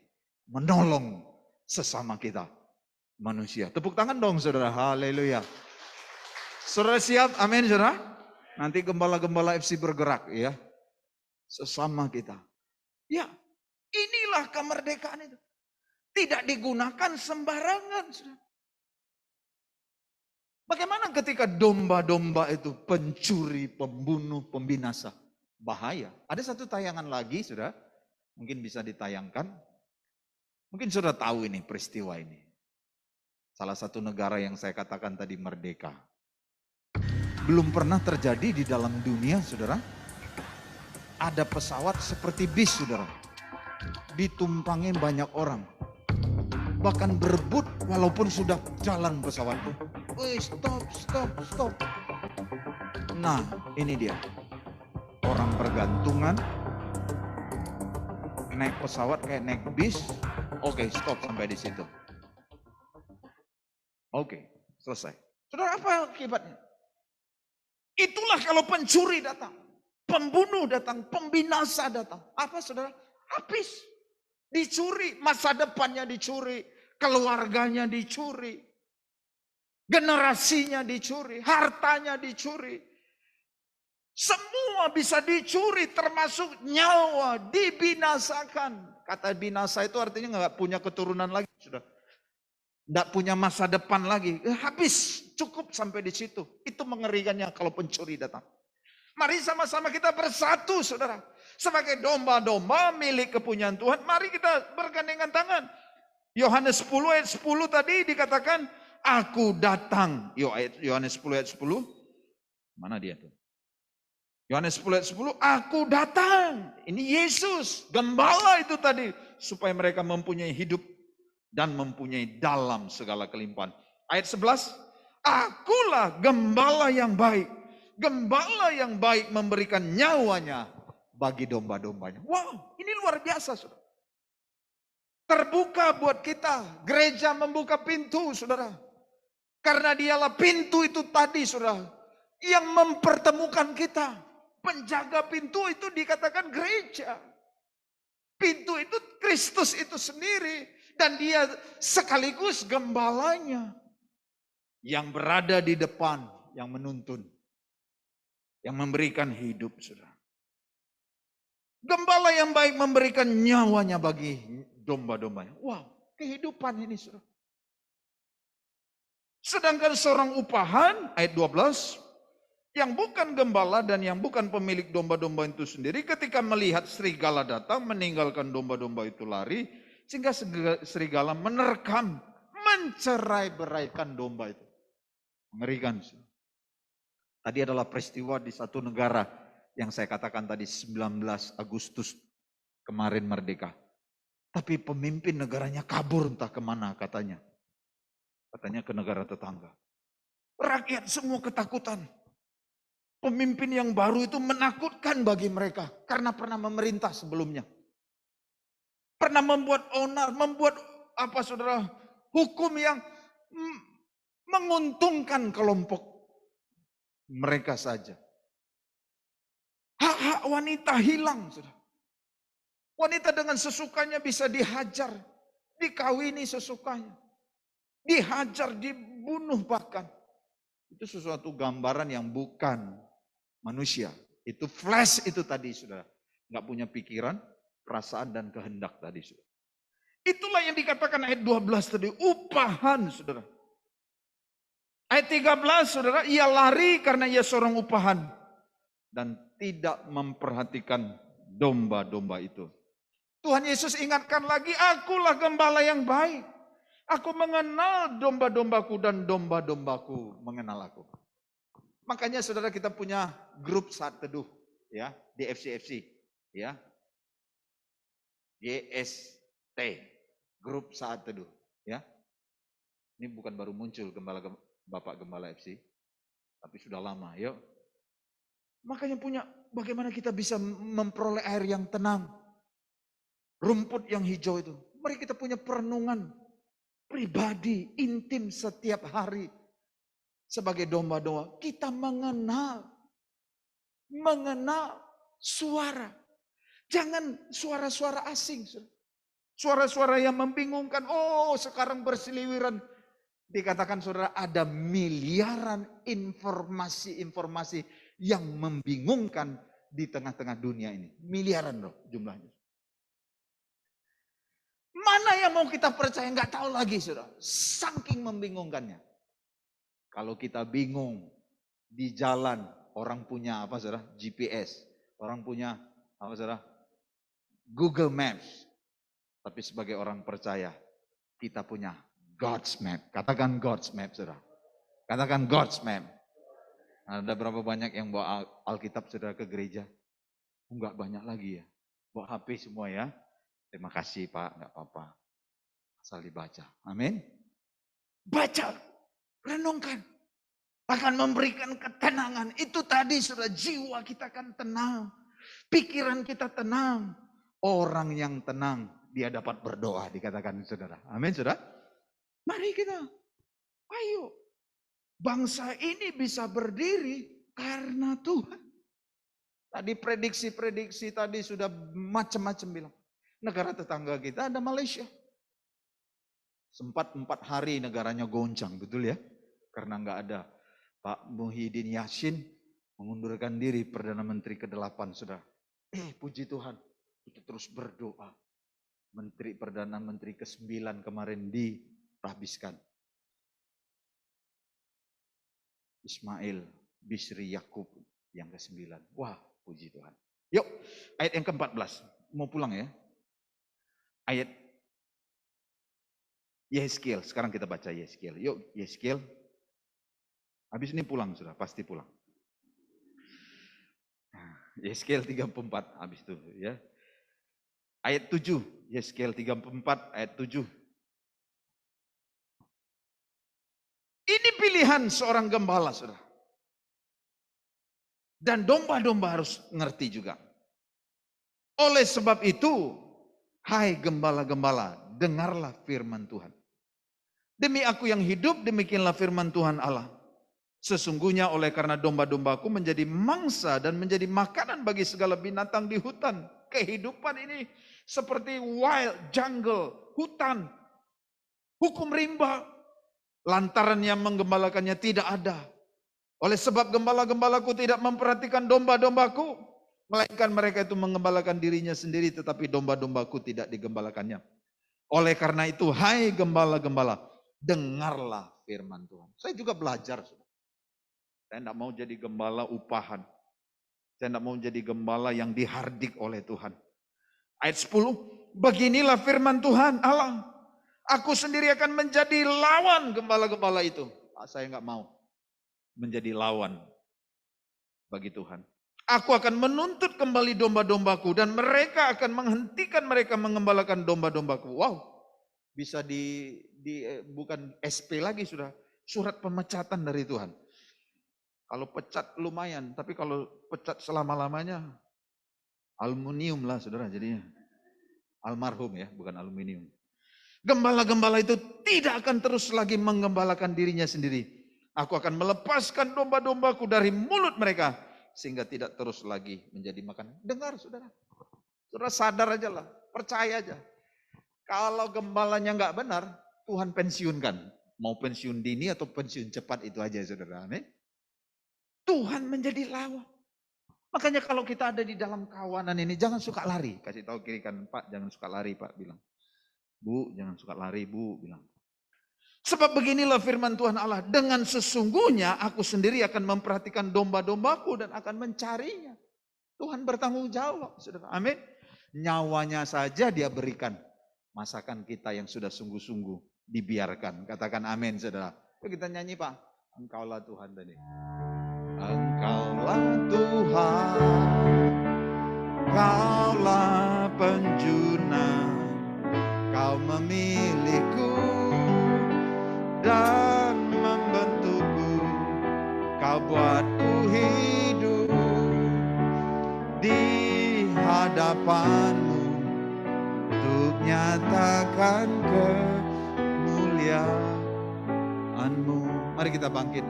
menolong sesama kita manusia. Tepuk tangan dong saudara, haleluya. Saudara siap? Amin saudara. Nanti gembala-gembala FC bergerak ya. Sesama kita. Ya, inilah kemerdekaan itu. Tidak digunakan sembarangan saudara. Bagaimana ketika domba-domba itu pencuri, pembunuh, pembinasa? Bahaya. Ada satu tayangan lagi saudara. Mungkin bisa ditayangkan. Mungkin sudah tahu ini peristiwa ini. Salah satu negara yang saya katakan tadi merdeka. Belum pernah terjadi di dalam dunia saudara. Ada pesawat seperti bis saudara. Ditumpangi banyak orang. Bahkan berebut walaupun sudah jalan pesawat itu. Wih, stop. Nah, ini dia. Orang bergantungan. Naik pesawat kayak naik bis. Oke, stop sampai di situ. Oke, selesai. Saudara, apa akibatnya? Itulah kalau pencuri datang. Pembunuh datang, pembinasa datang. Apa saudara? Habis. Dicuri, masa depannya dicuri. Keluarganya dicuri. Generasinya dicuri, hartanya dicuri. Semua bisa dicuri termasuk nyawa dibinasakan. Kata binasa itu artinya nggak punya keturunan lagi. Sudah. Nggak punya masa depan lagi. Habis, cukup sampai di situ. Itu mengerikannya kalau pencuri datang. Mari sama-sama kita bersatu saudara. Sebagai domba-domba milik kepunyaan Tuhan. Mari kita bergandengan tangan. Yohanes 10 ayat 10 tadi dikatakan. Aku datang. Yohanes 10 ayat 10. Mana dia tuh? Yohanes 10 ayat 10. Aku datang. Ini Yesus. Gembala itu tadi. Supaya mereka mempunyai hidup. Dan mempunyai dalam segala kelimpahan. Ayat 11. Akulah gembala yang baik. Gembala yang baik memberikan nyawanya. Bagi domba-dombanya. Wow, ini luar biasa saudara. Terbuka buat kita. Gereja membuka pintu saudara. Karena dialah pintu itu tadi saudara. Yang mempertemukan kita. Penjaga pintu itu dikatakan gereja. Pintu itu Kristus itu sendiri. Dan dia sekaligus gembalanya. Yang berada di depan. Yang menuntun. Yang memberikan hidup saudara. Gembala yang baik memberikan nyawanya bagi domba-dombanya. Wow, kehidupan ini saudara. Sedangkan seorang upahan, ayat 12, yang bukan gembala dan yang bukan pemilik domba-domba itu sendiri, ketika melihat serigala datang, meninggalkan domba-domba itu lari, sehingga serigala menerkam, mencerai-beraikan domba itu. Mengerikan. Tadi adalah peristiwa di satu negara yang saya katakan tadi 19 Agustus kemarin merdeka. Tapi pemimpin negaranya kabur entah kemana katanya. Katanya ke negara tetangga. Rakyat semua ketakutan. Pemimpin yang baru itu menakutkan bagi mereka. Karena pernah memerintah sebelumnya. Pernah membuat onar, membuat apa saudara, hukum yang menguntungkan kelompok mereka saja. Hak-hak wanita hilang. Saudara. Wanita dengan sesukanya bisa dihajar, dikawini sesukanya. Dihajar, dibunuh bahkan. Itu sesuatu gambaran yang bukan manusia. Itu flesh itu tadi saudara. Nggak punya pikiran, perasaan dan kehendak tadi saudara. Itulah yang dikatakan ayat 12 tadi. Upahan saudara. Ayat 13 saudara. Ia lari karena ia seorang upahan. Dan tidak memperhatikan domba-domba itu. Tuhan Yesus ingatkan lagi. Akulah gembala yang baik. Aku mengenal domba-dombaku dan domba-dombaku mengenal aku. Makanya saudara kita punya grup saat teduh ya di FCFC ya. GST, grup saat teduh ya. Ini bukan baru muncul Bapak Gembala FC, tapi sudah lama. Yuk. Makanya punya bagaimana kita bisa memperoleh air yang tenang. Rumput yang hijau itu. Mari kita punya perenungan pribadi, intim setiap hari. Sebagai domba-domba, kita mengenal suara. Jangan suara-suara asing. Suara-suara yang membingungkan. Oh, sekarang berseliweran. Dikatakan saudara, ada miliaran informasi-informasi yang membingungkan di tengah-tengah dunia ini. Miliaran loh jumlahnya. Mana yang mau kita percaya? Nggak tahu lagi saudara. Saking membingungkannya. Kalau kita bingung di jalan, orang punya apa saudara? GPS. Orang punya apa saudara? Google Maps. Tapi sebagai orang percaya, kita punya God's Map. Katakan God's Map saudara. Katakan God's Map. Ada berapa banyak yang bawa Alkitab saudara ke gereja? Enggak banyak lagi ya. Bawa HP semua ya. Terima kasih Pak, enggak apa-apa. Asal dibaca. Amin. Baca, renungkan. Akan memberikan ketenangan. Itu tadi saudara, jiwa kita akan tenang. Pikiran kita tenang. Orang yang tenang, dia dapat berdoa, dikatakan saudara. Amin saudara. Mari kita, ayo. Bangsa ini bisa berdiri karena Tuhan. Tadi prediksi-prediksi tadi sudah macam-macam bilang. Negara tetangga kita ada Malaysia. Sempat 4 hari negaranya goncang, betul ya? Karena nggak ada Pak Muhyiddin Yassin mengundurkan diri Perdana Menteri ke-8, saudara. Puji Tuhan, kita terus berdoa. Perdana Menteri ke-9 kemarin dihabiskan. Ismail Bisri Yakub yang ke-9. Wah, puji Tuhan. Yuk, ayat yang ke-14. Mau pulang ya? Ayat Yehezkiel. Sekarang kita baca Yehezkiel. Yuk, Yehezkiel. Habis ini pulang sudah, pasti pulang. Yehezkiel 34 habis itu ya. Ayat 7, Yehezkiel 34 ayat 7. Ini pilihan seorang gembala, saudara. Dan domba-domba harus ngerti juga. Oleh sebab itu, hai gembala-gembala, dengarlah firman Tuhan. Demi aku yang hidup, demikianlah firman Tuhan Allah. Sesungguhnya oleh karena domba-dombaku menjadi mangsa dan menjadi makanan bagi segala binatang di hutan. Kehidupan ini seperti wild jungle, hutan, hukum rimba. Lantaran yang menggembalakannya tidak ada. Oleh sebab gembala-gembalaku tidak memperhatikan domba-dombaku. Melainkan mereka itu mengembalakan dirinya sendiri, tetapi domba-dombaku tidak digembalakannya. Oleh karena itu, hai gembala-gembala, dengarlah firman Tuhan. Saya juga belajar. Saya tidak mau jadi gembala upahan. Saya tidak mau jadi gembala yang dihardik oleh Tuhan. Ayat 10, beginilah firman Tuhan Allah. Aku sendiri akan menjadi lawan gembala-gembala itu. Saya nggak mau menjadi lawan bagi Tuhan. Aku akan menuntut kembali domba-dombaku dan mereka akan menghentikan mereka mengembalakan domba-dombaku. Wow, bisa bukan SP lagi sudah, surat pemecatan dari Tuhan. Kalau pecat lumayan, tapi kalau pecat selama-lamanya aluminium lah saudara jadinya. Almarhum ya, bukan aluminium. Gembala-gembala itu tidak akan terus lagi menggembalakan dirinya sendiri. Aku akan melepaskan domba-dombaku dari mulut mereka. Sehingga tidak terus lagi menjadi makanan. Dengar saudara. Saudara sadar aja lah. Percaya aja. Kalau gembalanya nggak benar, Tuhan pensiunkan. Mau pensiun dini atau pensiun cepat itu aja saudara. Amin. Tuhan menjadi lawan. Makanya kalau kita ada di dalam kawanan ini, jangan suka lari. Kasih tahu kiri kan, Pak, jangan suka lari Pak bilang. Bu, jangan suka lari Bu, bilang. Sebab beginilah firman Tuhan Allah. Dengan sesungguhnya aku sendiri akan memperhatikan domba-dombaku dan akan mencarinya. Tuhan bertanggung jawab, saudara. Amin. Nyawanya saja dia berikan. Masakan kita yang sudah sungguh-sungguh dibiarkan. Katakan amin, saudara. Yuk kita nyanyi Pak. Engkaulah Tuhan tadi. Engkaulah Tuhan. Engkaulah penjuna. Kau memilihku dan membentukku, kau buatku hidup di hadapanmu untuk nyatakan kemuliaanmu. Mari kita bangkit.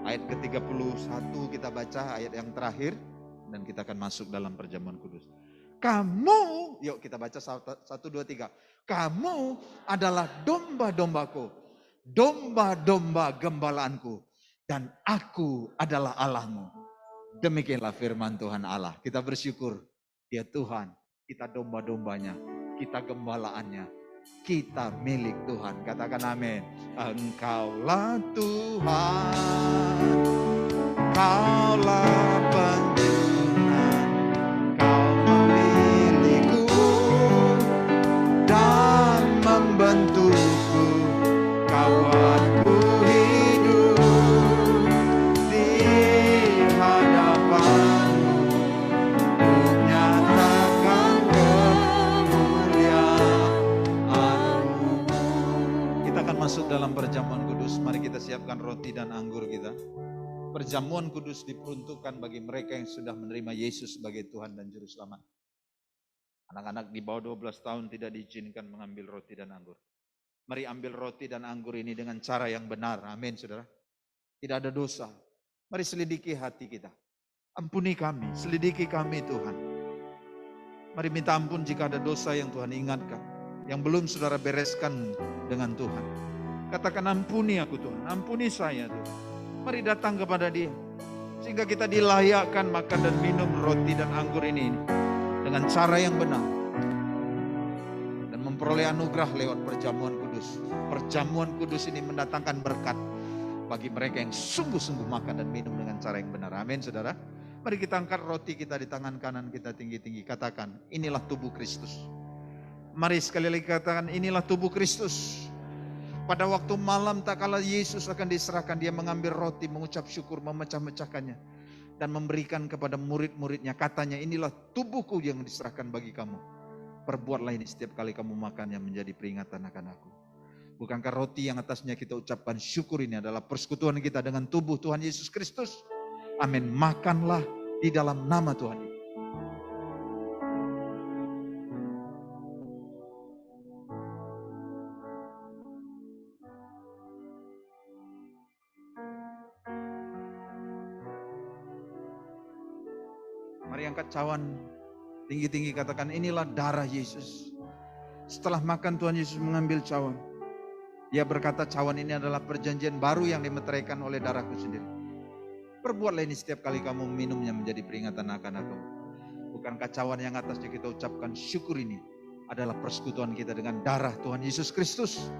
Ayat ke-31 kita baca, ayat yang terakhir, dan kita akan masuk dalam perjamuan kudus. Kamu, yuk kita baca 1, 2, 3. Kamu adalah domba-dombaku, domba-domba gembalaanku, dan aku adalah Allahmu. Demikianlah firman Tuhan Allah. Kita bersyukur, Dia Tuhan, kita domba-dombanya, kita gembalaannya, kita milik Tuhan. Katakan amin. Engkaulah Tuhan, Kaulah penjunan, Kau memilihku dan membentukku. Kau aku hidup di hadapanmu, untuk nyatakan kemuliaan-Mu. Kita akan masuk dalam perjamuan kudus. Mari kita siapkan roti dan anggur kita. Perjamuan kudus diperuntukkan bagi mereka yang sudah menerima Yesus sebagai Tuhan dan Juru Selamat. Anak-anak di bawah 12 tahun tidak diizinkan mengambil roti dan anggur. Mari ambil roti dan anggur ini dengan cara yang benar. Amin, saudara. Tidak ada dosa. Mari selidiki hati kita. Ampuni kami, selidiki kami Tuhan. Mari minta ampun jika ada dosa yang Tuhan ingatkan, yang belum saudara bereskan dengan Tuhan. Katakan, ampuni aku Tuhan, ampuni saya Tuhan. Mari datang kepada Dia, sehingga kita dilayakkan makan dan minum roti dan anggur ini dengan cara yang benar, dan memperoleh anugerah lewat perjamuan kudus. Perjamuan kudus ini mendatangkan berkat bagi mereka yang sungguh-sungguh makan dan minum dengan cara yang benar. Amin, saudara. Mari kita angkat roti kita di tangan kanan kita tinggi-tinggi. Katakan, inilah tubuh Kristus. Mari sekali lagi katakan, inilah tubuh Kristus. Pada waktu malam tak kala Yesus akan diserahkan, Dia mengambil roti, mengucap syukur, memecah-mecahkannya, dan memberikan kepada murid-muridnya. Katanya, inilah tubuhku yang diserahkan bagi kamu. Perbuatlah ini setiap kali kamu makannya menjadi peringatan akan aku. Bukankah roti yang atasnya kita ucapkan syukur ini adalah persekutuan kita dengan tubuh Tuhan Yesus Kristus? Amin. Makanlah di dalam nama Tuhan. Mari angkat cawan tinggi-tinggi, katakan, inilah darah Yesus. Setelah makan Tuhan Yesus mengambil cawan. Dia berkata, cawan ini adalah perjanjian baru yang dimeteraikan oleh darahku sendiri. Perbuatlah ini setiap kali kamu minumnya menjadi peringatan akan aku. Bukankah cawan yang atasnya kita ucapkan syukur ini adalah persekutuan kita dengan darah Tuhan Yesus Kristus?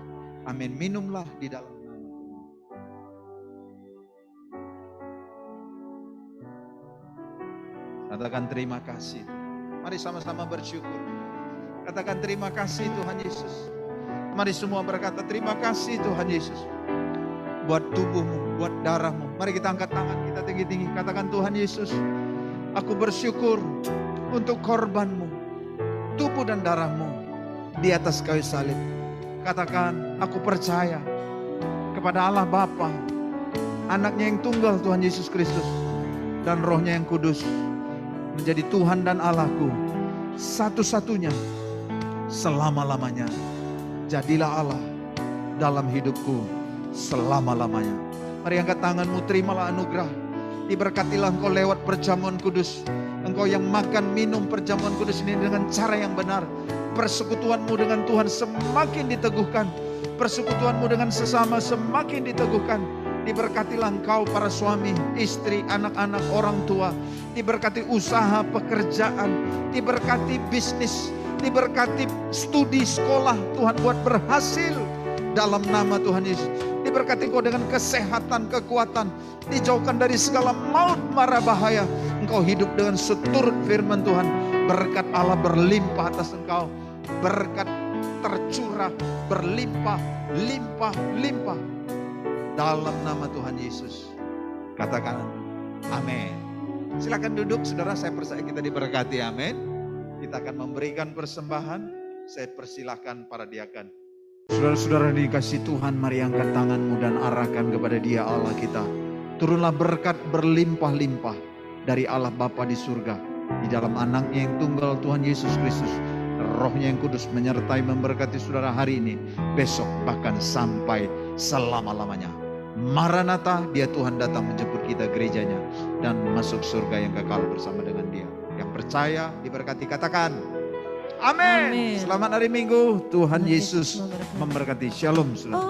Amin. Minumlah di dalam nama Tuhan. Katakan terima kasih. Mari sama-sama bersyukur. Katakan terima kasih Tuhan Yesus. Mari semua berkata terima kasih Tuhan Yesus. Buat tubuhmu, buat darahmu. Mari kita angkat tangan kita tinggi-tinggi. Katakan, Tuhan Yesus, aku bersyukur untuk korbanmu, tubuh dan darahmu di atas kayu salib. Katakan, aku percaya kepada Allah Bapa, anaknya yang tunggal Tuhan Yesus Kristus, dan rohnya yang kudus, menjadi Tuhan dan Allahku satu-satunya selama-lamanya. Jadilah Allah dalam hidupku selama-lamanya. Mari angkat tanganmu, terimalah anugerah. Diberkatilah engkau lewat perjamuan kudus. Engkau yang makan minum perjamuan kudus ini dengan cara yang benar. Persekutuanmu dengan Tuhan semakin diteguhkan. Persekutuanmu dengan sesama semakin diteguhkan. Diberkatilah engkau para suami, istri, anak-anak, orang tua. Diberkati usaha, pekerjaan. Diberkati bisnis. Diberkati studi, sekolah. Tuhan buat berhasil dalam nama Tuhan Yesus. Diberkati engkau dengan kesehatan, kekuatan. Dijauhkan dari segala maut mara bahaya. Engkau hidup dengan seturut firman Tuhan. Berkat Allah berlimpah atas engkau. Berkat tercurah, berlimpah, limpah, limpah. Dalam nama Tuhan Yesus. Katakan amin. Silakan duduk saudara, saya percaya kita diberkati, amin. Kita akan memberikan persembahan. Saya persilahkan para diakan. Saudara-saudara dikasih Tuhan, mari angkat tanganmu dan arahkan kepada Dia Allah kita. Turunlah berkat berlimpah-limpah dari Allah Bapa di surga, di dalam anaknya yang tunggal Tuhan Yesus Kristus. Rohnya yang kudus menyertai memberkati saudara hari ini, besok, bahkan sampai selama-lamanya. Maranatha, Dia Tuhan datang menjemput kita gerejanya dan masuk surga yang kekal bersama dengan Dia. Yang percaya diberkati, katakan Amin. amin. Selamat hari Minggu, Tuhan Tuhan Yesus Yesus memberkati. memberkati. Shalom saudara.